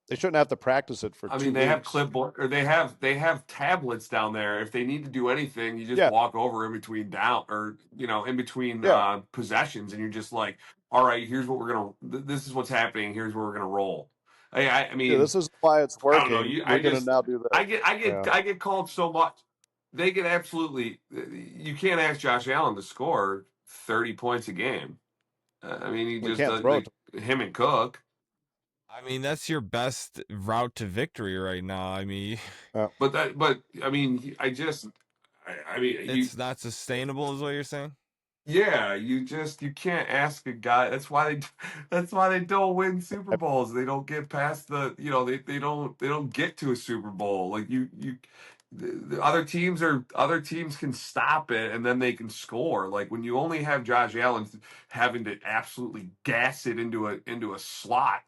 They shouldn't have to practice it for I two mean, they have weeks. clipboard or they have tablets down there. If they need to do anything, you just Yeah, walk over in between down or in between yeah, possessions, and you're just like, all right, here's what we're gonna. This is what's happening. Here's where we're gonna roll. I yeah. mean, This is why it's I don't know. working. We're going to now do I this. get I Yeah, get I get called so much. They get absolutely. You can't ask Josh Allen to score 30 points a game. I mean, he we just can't does throw it. him and Cook. I mean that's your best route to victory right now. I mean, Yeah. But I mean, I mean, it's not sustainable, is what you're saying. yeah, you can't ask a guy. That's why they don't win Super Bowls. They don't get past they don't get to a Super Bowl. Like the other teams can stop it and then they can score. Like when you only have Josh Allen having to absolutely gas it into a slot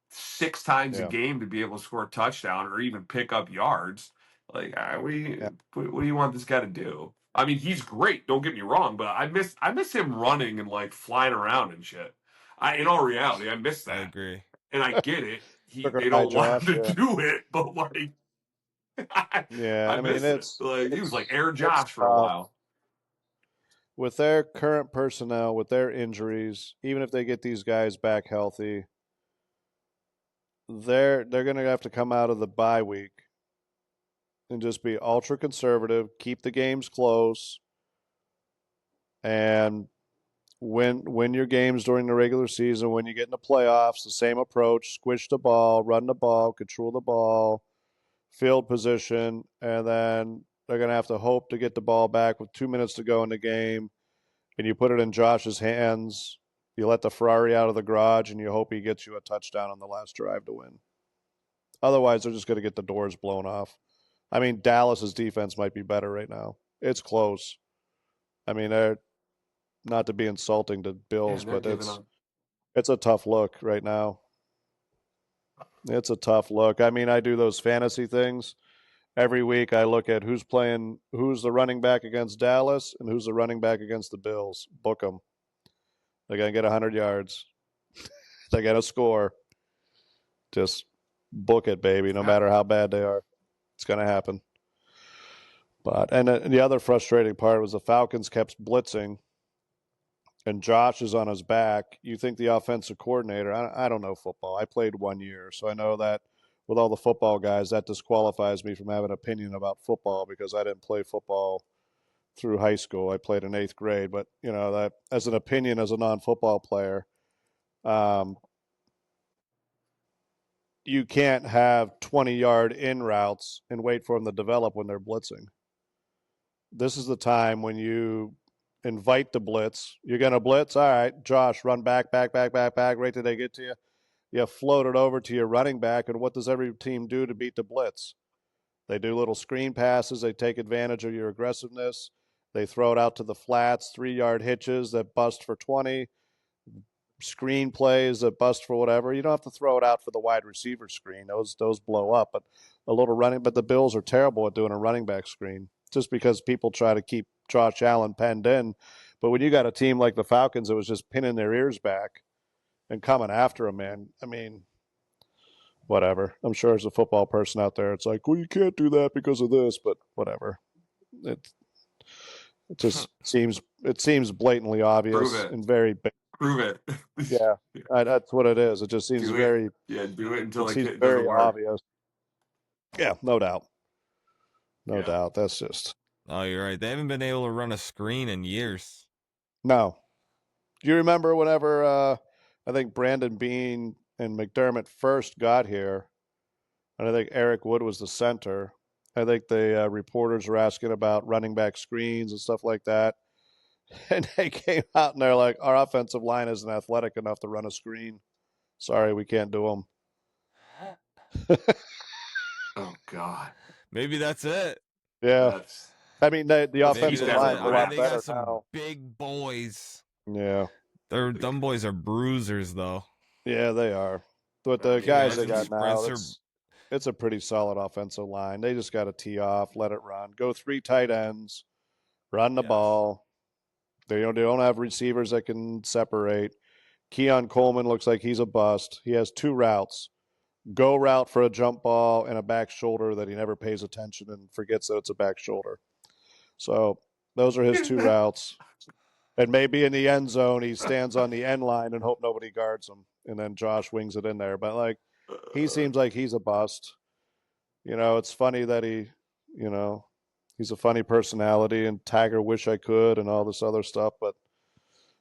6 times a Yeah, game to be able to score a touchdown or even pick up yards. Like yeah. what do you want this guy to do? I mean, he's great. Don't get me wrong, but I miss him running and like flying around and shit. In all reality, I miss I that, agree. and I get it. Sugar They High don't want Josh. him Yeah, to do it, but like, yeah. I I mean, miss it. Like he was like Air it's Josh for a tough while. with their current personnel, with their injuries. Even if they get these guys back healthy, they're going to have to come out of the bye week and just be ultra conservative, keep the games close, and win your games during the regular season. When you get in the playoffs, the same approach: squish the ball, run the ball, control the ball, field position, and then they're going to have to hope to get the ball back with 2 minutes to go in the game, and you put it in Josh's hands. You let the Ferrari out of the garage, and you hope he gets you a touchdown on the last drive to win. Otherwise, they're just going to get the doors blown off. I mean, Dallas's defense might be better right now. It's close. I mean, they're not to be insulting to Yeah, Bills, they're but giving up. it's a tough look right now. It's a tough look. I mean, I do those fantasy things every week. I look at who's the running back against Dallas, and who's the running back against the Bills. Book them. They're gonna get 100 yards. They're gonna score. Just book it, baby. No matter how bad they are, it's gonna happen. But and the other frustrating part was the Falcons kept blitzing, and Josh is on his back. You think the offensive coordinator? I don't know football. I played 1 year, so I know that with all the football guys, that disqualifies me from having an opinion about football because I didn't play football through high school. I played in 8th grade, but you know that as an opinion as a non-football player, you can't have 20-yard in routes and wait for them to develop when they're blitzing. This is the time when you invite the blitz. You're going to blitz? All right, Josh, run back, back, back, back, back. Right till they get to you. You float it over to your running back. And what does every team do to beat the blitz? They do little screen passes. They take advantage of your aggressiveness. They throw it out to the flats, 3-yard hitches that bust for 20, screen plays that bust for whatever. You don't have to throw it out for the wide receiver screen. Those blow up. But a little running. But the Bills are terrible at doing a running back screen just because people try to keep Josh Allen penned in. But when you got a team like the Falcons that was just pinning their ears back and coming after him, man, I mean, whatever. I'm sure there's a football person out there. It's like, well, you can't do that because of this, but whatever. It just seems blatantly obvious Prove it. and very big. Prove it. Yeah, that's what it is. It just seems very. Yeah, do it until It seems it very doesn't work. obvious. Yeah, no doubt. No Yeah. doubt. That's just Oh, you're right. They haven't been able to run a screen in years. no. Do you remember whenever I think Brandon Bean and McDermott first got here, and I think Eric Wood was the center. I think the reporters were asking about running back screens and stuff like that. And they came out and they're like, our offensive line isn't athletic enough to run a screen. Sorry, we can't do them. Oh God. Maybe that's it. Yeah. That's I mean, the Maybe offensive that's line's it. a I mean, lot they better got some now. big boys. Yeah. Them boys are bruisers, though. Yeah, they are. But the I mean, guys they imagine got now, Spencer. it's a pretty solid offensive line. They just got to tee off, let it run, go 3 tight ends, run the Yes. ball. They don't have receivers that can separate. Keon Coleman looks like he's a bust. He has 2 routes. Go route for a jump ball and a back shoulder that he never pays attention and forgets that it's a back shoulder. So those are his 2 routes. And maybe in the end zone, he stands on the end line and hope nobody guards him. And then Josh wings it in there. But like, he seems like he's a bust. You know, it's funny that he's a funny personality and Tiger wish I could and all this other stuff. But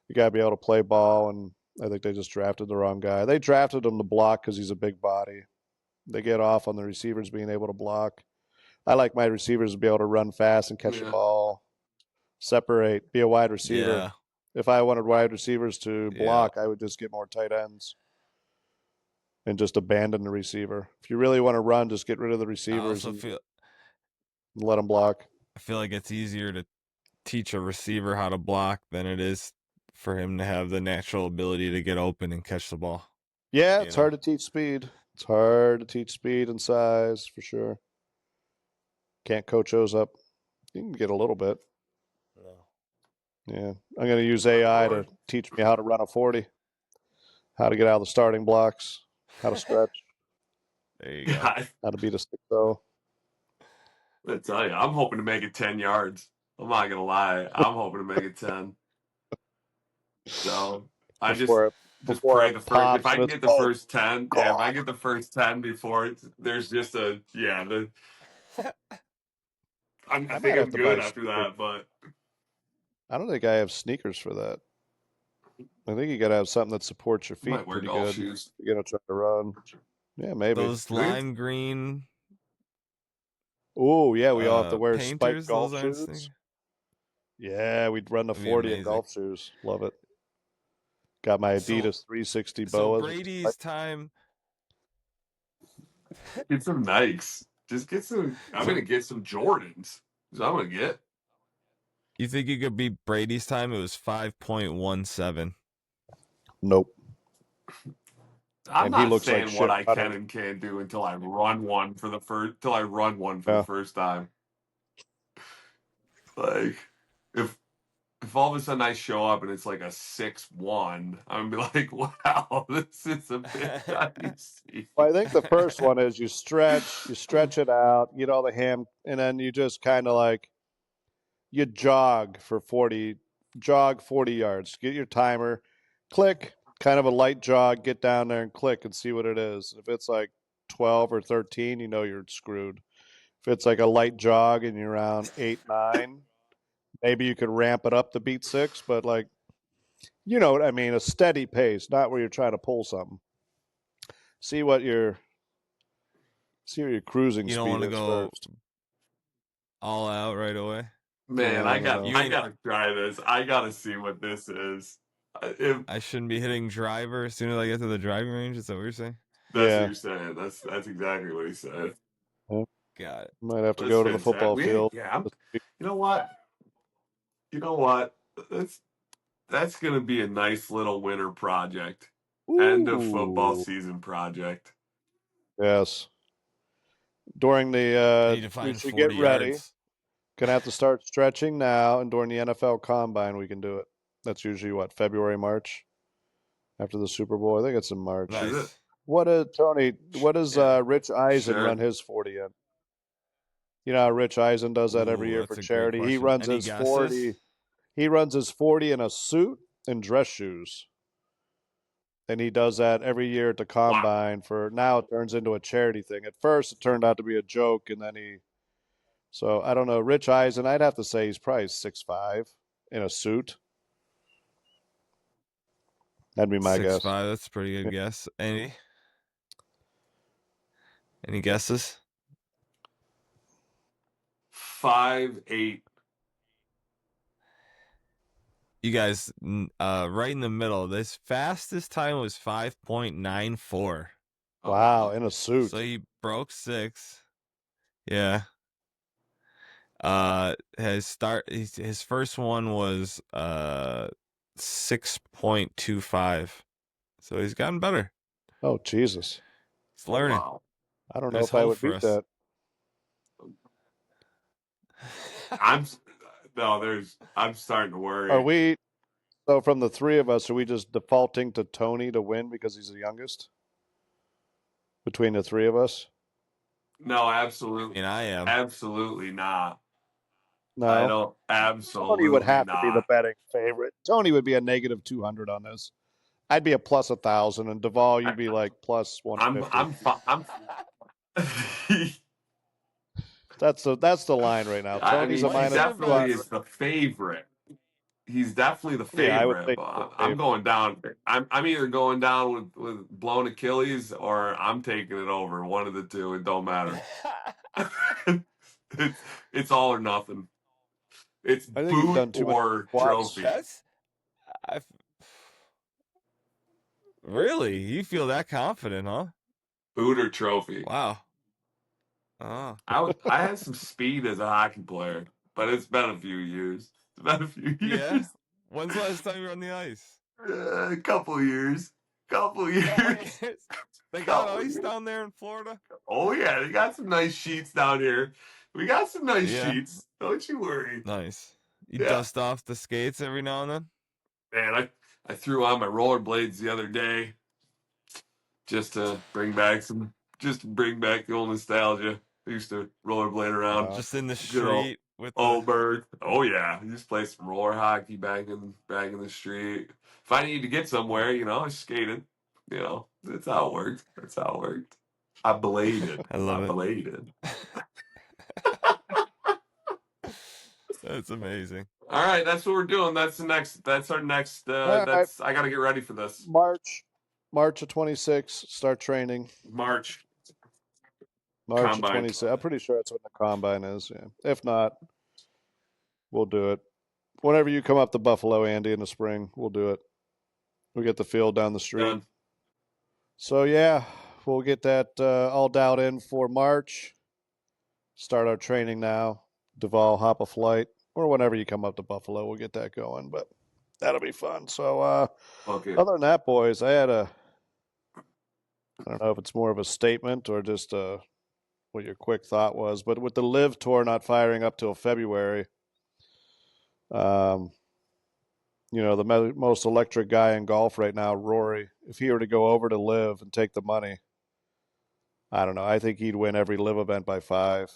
you got to be able to play ball. And I think they just drafted the wrong guy. They drafted him to block because he's a big body. They get off on the receivers being able to block. I like my receivers to be able to run fast and catch the ball, separate, be a wide receiver. Yeah. If I wanted wide receivers to Yeah. block, I would just get more tight ends and just abandon the receiver. If you really want to run, just get rid of the I receivers also and feel let them block. like it's easier to teach a receiver how to block than it is for him to have the natural ability to get open and catch the ball. Yeah, You it's know. hard to teach speed. It's hard to teach speed and size for sure. Can't coach those up. You can get a little bit. Yeah, I'm going to use AI to teach me how to run a 40, how to get out of the starting blocks, how to stretch, There you go. how to beat a 6-0. I tell you, I'm hoping to make it 10 yards. I'm not gonna lie. I'm hoping to make it 10. So I just pray the first. If I can get the first 10, yeah. If I get the first 10 before there's just a I think I'm good after that. But I don't think I have sneakers for that. I think you got to have something that supports your feet might wear pretty golf good. shoes. You're gonna try to run. Yeah, maybe. Those lime green. Oh yeah, we all have to wear painters, spiked golf those aren't shoes. sneakers? Yeah, we'd run the That'd be 40 in amazing. golf shoes. Love it. Got my Adidas 360 So boas. Brady's time. Get some Nikes. Just get some. I'm gonna get some Jordans. So I'm gonna get. You think you could beat Brady's time? It was 5.17. Nope. I'm And he not looks like saying what shit I can running. and can't do until I run one for the first. Till I run one for the Yeah. first time. Like, if all of a sudden I show up and it's like a 6'1", I'm gonna be like, wow, this is a bit dicey. Well, I think the first one is you stretch it out, get all the ham, and then you just kind of like you jog 40 yards. Get your timer, click, kind of a light jog, get down there and click and see what it is. If it's like 12 or 13, you know you're screwed. If it's like a light jog and you're around 8, 9, maybe you could ramp it up to beat 6, but like, you know what I mean, a steady pace, not where you're trying to pull something. See what your cruising You don't speed want to is go first. all out right away. Man, No. I gotta try this. I gotta see what this is. If I shouldn't be hitting driver as soon as I get to the driving range. Is that what you're saying? that's what Yeah. you're saying, that's exactly what he said. Got it. Might have to That's go to the football fantastic. field. Yeah, you know what? You know what? That's gonna be a nice little winter project. End of football Ooh. season project. Yes. During I the need to we find should get 40 ready. yards. Gonna have to start stretching now, and during the NFL Combine we can do it. That's usually what, February, March, after the Super Bowl. I think it's in March. Is it? Nice. What does Yeah. Rich Eisen Sure. run his 40 in? You know how Rich Eisen does that every Ooh, year that's for a great charity. He question. runs Any his guesses? 40. He runs his 40 in a suit and dress shoes. And he does that every year at the Wow. combine. For now it turns into a charity thing. At first it turned out to be a joke, and then so I don't know. Rich Eisen, I'd have to say he's probably 6'5" in a suit. That'd be my guess. 6'5". That's a pretty good guess. Any guesses? 5'8". You guys, right in the middle. This fastest time was 5.94. Oh, Wow, in a suit. So he broke 6. Yeah. His first one was 6.25. So he's gotten better. Oh, Jesus. He's learning. wow. I don't know There's if I hope would for beat us. that. I'm starting to worry. Are we, so from the three of us, are we just defaulting to Tony to win because he's the youngest? Between the three of us? No, I absolutely. mean, I am. Absolutely not. No. I don't. Tony would Absolutely have to be the not. betting favorite. Tony would be a negative 200 on this. I'd be a plus 1,000, and Duvall, you'd be like plus 150. That's the line right now. I Tony's mean, a he minus definitely 200. is the favorite. He's definitely the Yeah, I would favorite, say but he's the I'm favorite. going down. I'm either going down with blown Achilles or I'm taking it over. One of the two. It don't matter. it's all or nothing. It's I think you've done boot too many or squats. trophy. Really? You feel that confident, huh? Boot or trophy. Wow. Oh. I had some speed as a hockey player, but it's been a few years. It's been a few years. Yeah? When's the last time you were on the ice? A couple years. Couple years. They got Couple ice years. down there in Florida? Oh yeah, they got some nice sheets down here. We got some nice Yeah. sheets. Don't you worry. Nice. You Yeah. dust off the skates every now and then? Man, I threw on my rollerblades the other day just to bring back the old nostalgia. I used to rollerblade around. Just in the Good old street with Oldberg. Oh yeah, you just play some roller hockey back in the street. If I need to get somewhere, I skated. That's how it worked. That's how it worked. I bladed. I love it. Bladed. That's amazing. All right, that's what we're doing. That's our next. right. I got to get ready for this. March of 26, start training. March March Combine. of 26. I'm pretty sure that's what the combine is. Yeah. If not, we'll do it. Whenever you come up to Buffalo, Andy, in the spring, we'll do it. We get the field down the street. Done. So yeah, we'll get that all dialed in for March. start our training now. Duvall, hop a flight, or whenever you come up to Buffalo, we'll get that going. But that'll be fun. So, Okay. other than that, boys, I don't know if it's more of a statement or just what your quick thought was, but with the Live Tour not firing up till February, um, the most electric guy in golf right now, Rory, if he were to go over to Live and take the money, I don't know. I think he'd win every Live event by 5.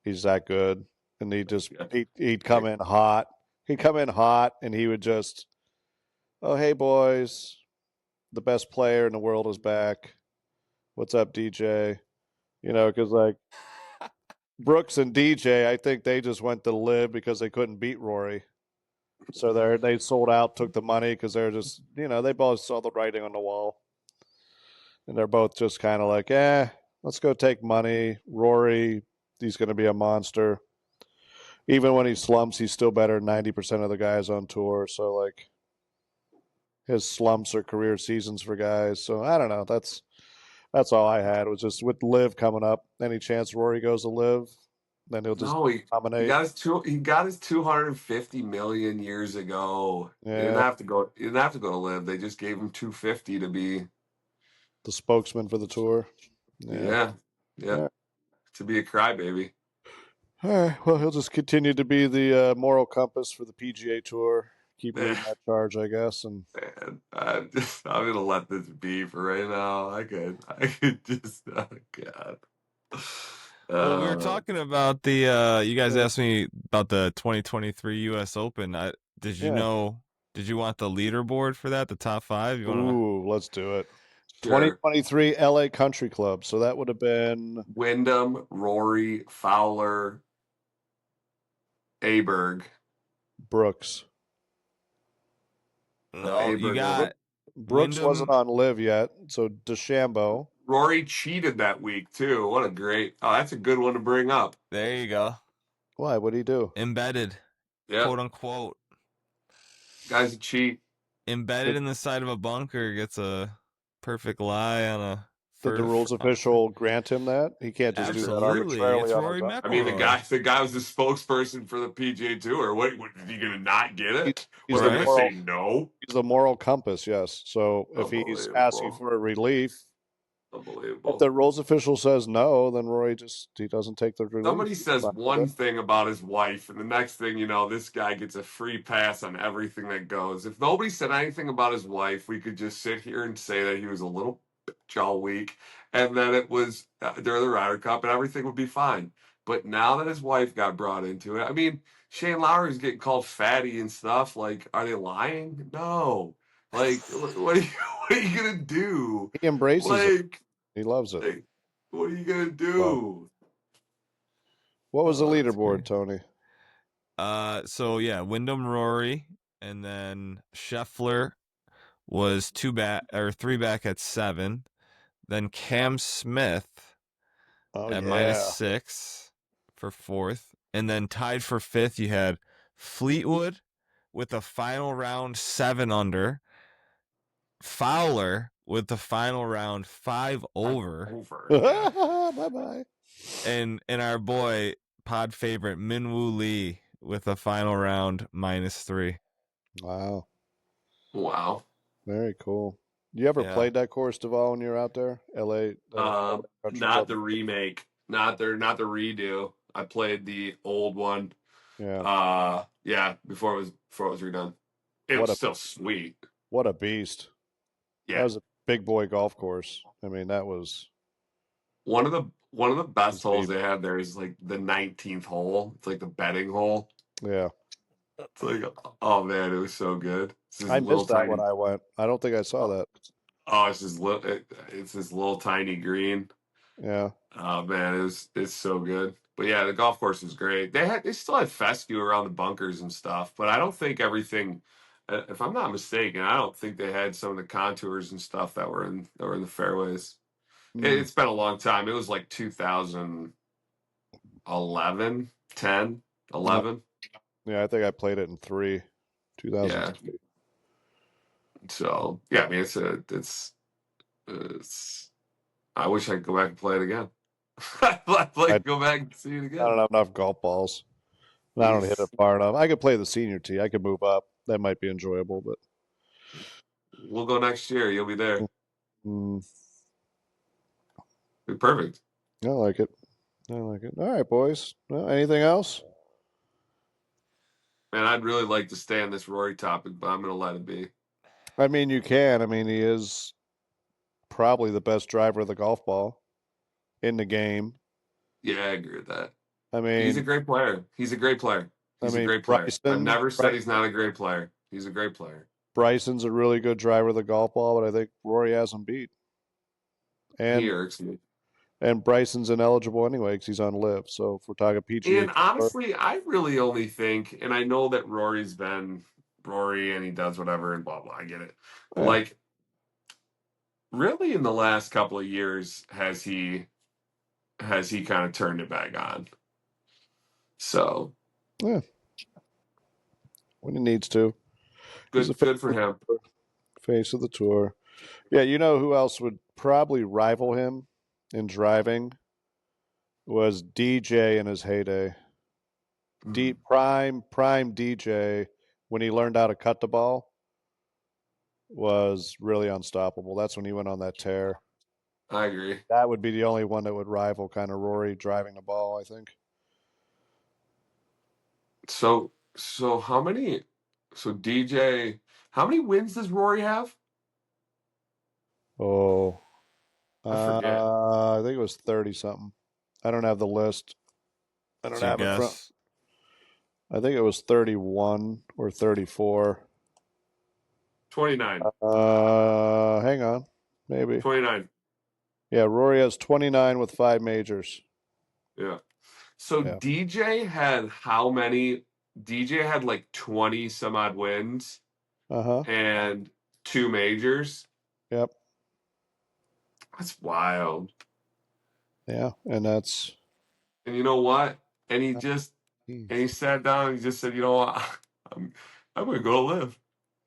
He's that good, and he'd come in hot. He'd come in hot, and he would just, oh hey boys, the best player in the world is back. What's up, DJ? Because like Brooks and DJ, I think they just went to Live because they couldn't beat Rory. So they sold out, took the money because they're just, they both saw the writing on the wall. And they're both just kind of like, let's go take money. Rory, he's going to be a monster. Even when he slumps, he's still better than 90% of the guys on tour. So, like, his slumps are career seasons for guys. So, I don't know. That's all I had was just with Live coming up. Any chance Rory goes to Live, then he'll just No, he dominate. he got his 250 million years ago. He didn't Yeah, have to go. He didn't have to go to Live. They just gave him 250 to be. the spokesman for the tour. Yeah. Yeah, to be a crybaby. All right. Well, he'll just continue to be the moral compass for the PGA Tour. Keep leading Man, that charge, I guess. And I'm gonna let this be for right now. I could just, oh God. Well, we were talking about the you guys asked me about the 2023 US Open. Did you yeah. know did you want the leaderboard for that, the top 5? You want to Ooh, let's do it. Sure. 2023 LA Country Club. So that would have been Wyndham, Rory, Fowler, Aberg. Brooks. No, you Aberg. got Brooks wasn't Wyndham. on Live yet. So DeChambeau. Rory cheated that week too. What a great! Oh, that's a good one to bring up. There you go. Why? What'd he do? Embedded, Yeah, quote unquote. guy's a cheat. Embedded Did, in the side of a bunker gets a perfect lie on a did the first. rules official grant him that? He can't just do that Absolutely. arbitrarily It's on his Rory own. I mean, McIlroy. the guy was the spokesperson for the PGA Tour. What is he gonna not get it? He's What the they're gonna Right? say moral. no? He's the moral compass. Yes. So if he's asking Unbelievable, for a relief, if unbelievable. the rules official says no, then Roy he doesn't take the relief. Somebody He's says fine with one it. thing about his wife, and the next thing you know, this guy gets a free pass on everything that goes. If nobody said anything about his wife, we could just sit here and say that he was a little bitch all week, and that it was during the Ryder Cup, and everything would be fine. But now that his wife got brought into it, I mean, Shane Lowry's getting called fatty and stuff. Like, are they lying? No. Like, what are you, what are you gonna do? He embraces it. Like, He loves it. like, what are you gonna Well, do? what was the Oh, that's leaderboard, great. Tony? So yeah, Wyndham Rory, and then Scheffler was 3 back at 7. Then Cam Smith Oh at yeah. -6 for 4th. And then tied for 5th, you had Fleetwood with the final round 7 under, Fowler with the final round 5 over, Over, yeah. Bye bye. and our boy pod favorite Minwoo Lee with the final round -3. Wow. Wow. Very cool. You ever Yeah. played that course, Duval, when you were out there? LA Country Not Club? the remake, not the redo. I played the old one. Yeah. Yeah, before it was redone. It What was a still sweet. what a beast. That Yeah, was a big boy golf course. I mean, that was one of the best holes deep. they had there is like the 19th hole. It's like the betting hole. Yeah. It's like, oh man, it was so good. It's this I little missed that when tiny. I went. I don't think I saw that. Oh, it's this little tiny green. Yeah. Oh man, it's so good. But yeah, the golf course is great. They still had fescue around the bunkers and stuff, but I don't think everything. If I'm not mistaken, I don't think they had some of the contours and stuff that were in the fairways. Mm. It's been a long time. It was like 2011, 10, Yeah. 11. Yeah, I think I played it in 2000. Yeah. So yeah, I mean it's. I wish I could go back and play it again. I'd like to I go back and see it I again. don't have enough golf balls. I don't hit it far enough. I could play the senior tee. I could move up. That might be enjoyable, but We'll go next year. You'll be there. mm, Be perfect. I like it. I like it. All right, boys. Well, anything else? Man, I'd really like to stay on this Rory topic, but I'm going to let it be. I mean, you can. I mean, he is probably the best driver of the golf ball in the game. Yeah, I agree with that. I He's a mean, great player. He's a great player. He's a great player. I've never said he's not a great player. He's a great player. Bryson's a really good driver of the golf ball, but I think Rory has him beat. He And irks me. and Bryson's ineligible anyway because he's on live. So if we're talking PGA, And honestly, I really only think, and I know that Rory's been Rory and he does whatever and blah, blah. I get it. But yeah. like, really in the last couple of years has he kind of turned it back on. So Yeah, when he needs to. He's good for him. Face of the tour. Yeah, you know who else would probably rival him in driving was DJ in his heyday. Deep prime DJ when he learned how to cut the ball was really unstoppable. That's when he went on that tear. I agree. That would be the only one that would rival kind of Rory driving the ball, I think. So DJ, how many wins does Rory have? Oh, I forget. I think it was 30 something. I don't have the list. I don't have it from. I think it was 31 or 34. 29. Hang on. Maybe. 29. Yeah, Rory has 29 with 5 majors. Yeah. So Yeah. DJ had how many? DJ had like 20 some odd wins. And 2 majors. Yep. That's wild. Yeah, and that's. And you know what? And he sat down and he just said, you know what? I'm gonna go live.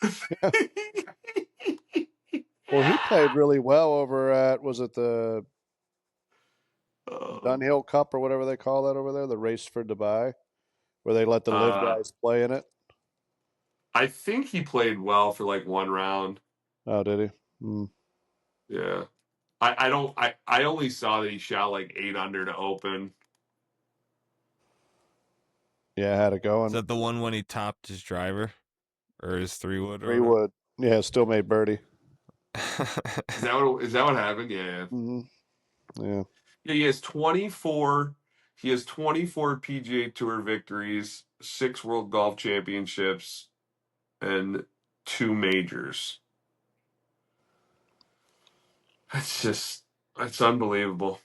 Yeah. Well, he played really well over at, was it the Dunhill Cup or whatever they call that over there, the race for Dubai, where they let the live guys play in it? I think he played well for like 1 round. Oh, did he? Mm. Yeah. I only saw that he shot like 8 under to open. Yeah, had it going. Is that the one when he topped his driver or his 3-wood? 3-wood. Yeah, still made birdie. Is that what happened? Yeah. Mm-hmm. Yeah. Yeah, he has 24. He has 24 PGA Tour victories, 6 World Golf Championships, and 2 majors. That's unbelievable.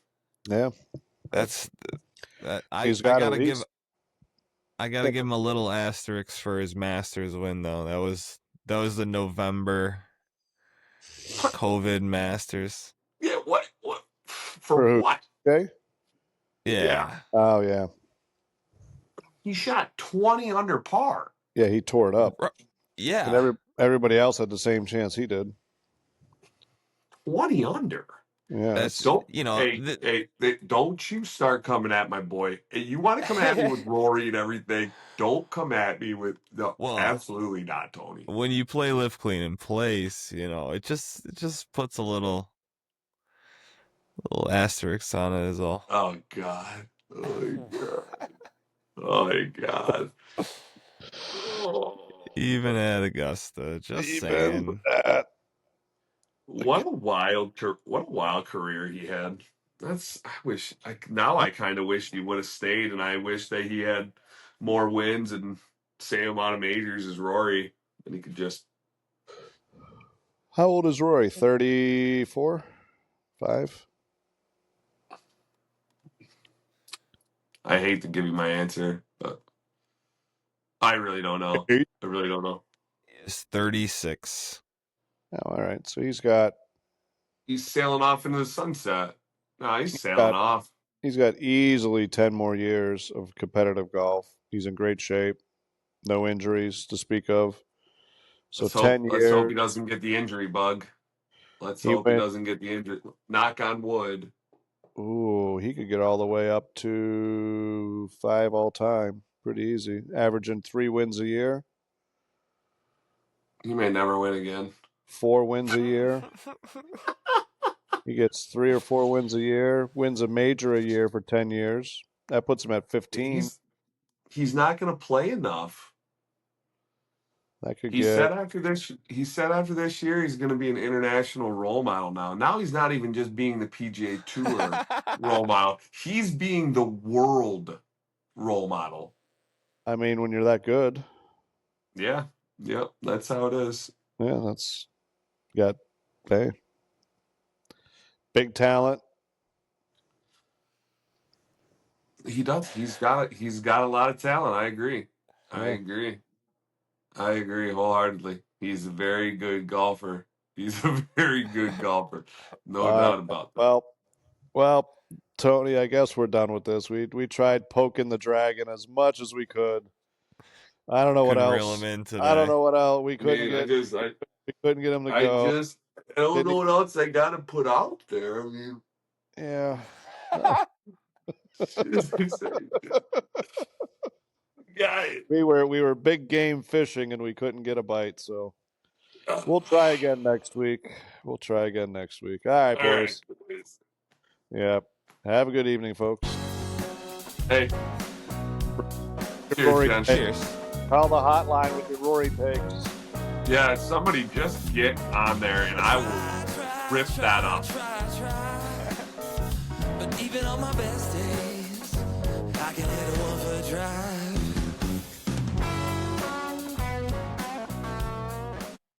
Yeah. I gotta give him a little asterisk for his Masters win though. That was the November COVID Masters. Yeah, what for what? Okay. Yeah. Oh yeah. He shot 20 under par. Yeah, he tore it up. Yeah. And everybody else had the same chance he did. 20 under. Yeah. That's, don't you start coming at my boy. Hey, you want to come at me with Rory and everything? Don't come at me with absolutely not, Tony. When you play live clean in place, it just puts a little asterisk on it is all. Oh God. Oh God. Oh my God. Even at Augusta, just saying. What a wild career he had. I kind of wish he would have stayed, and I wish that he had more wins and same amount of majors as Rory, and he could just. How old is Rory? 34? 5? I hate to give you my answer, but I really don't know. I really don't know. He's 36. Oh, all right. So he's sailing off into the sunset. No, he's sailing off. He's got easily 10 more years of competitive golf. He's in great shape. No injuries to speak of. So 10 years. Let's hope he doesn't get the injury bug. Let's hope he doesn't get the injury. Knock on wood. Ooh, he could get all the way up to 5 all time. Pretty easy. Averaging 3 wins a year, He may never win again. 4 wins a year. He gets 3 or 4 wins a year, wins a major a year for 10 years. That puts him at 15. He's not going to play enough. That could He get. said after this. He said after this year he's going to be an international role model. Now he's not even just being the PGA Tour role model. He's being the world role model. I mean, when you're that good. Yeah. Yep. That's how it is. Yeah, that's got hey, big talent. He does. He's got a lot of talent. I agree. I Yeah. agree. I agree wholeheartedly. He's a very good golfer. He's a very good golfer. No doubt about that. Well, Tony, I guess we're done with this. We tried poking the dragon as much as we could. I don't know what Couldn't else. reel him in today. I don't know what else we I couldn't mean, get. We couldn't get him to I go. don't Didn't know what else I got to put out there. I mean, Yeah. guy. We were big game fishing and we couldn't get a bite, so we'll try again next week. All right, boys. Yeah. Have a good evening, folks. Hey. Rory, Cheers, John. Cheers. Call the hotline with your Rory takes. Yeah, somebody just get on there and I will rip that up. But even on my best day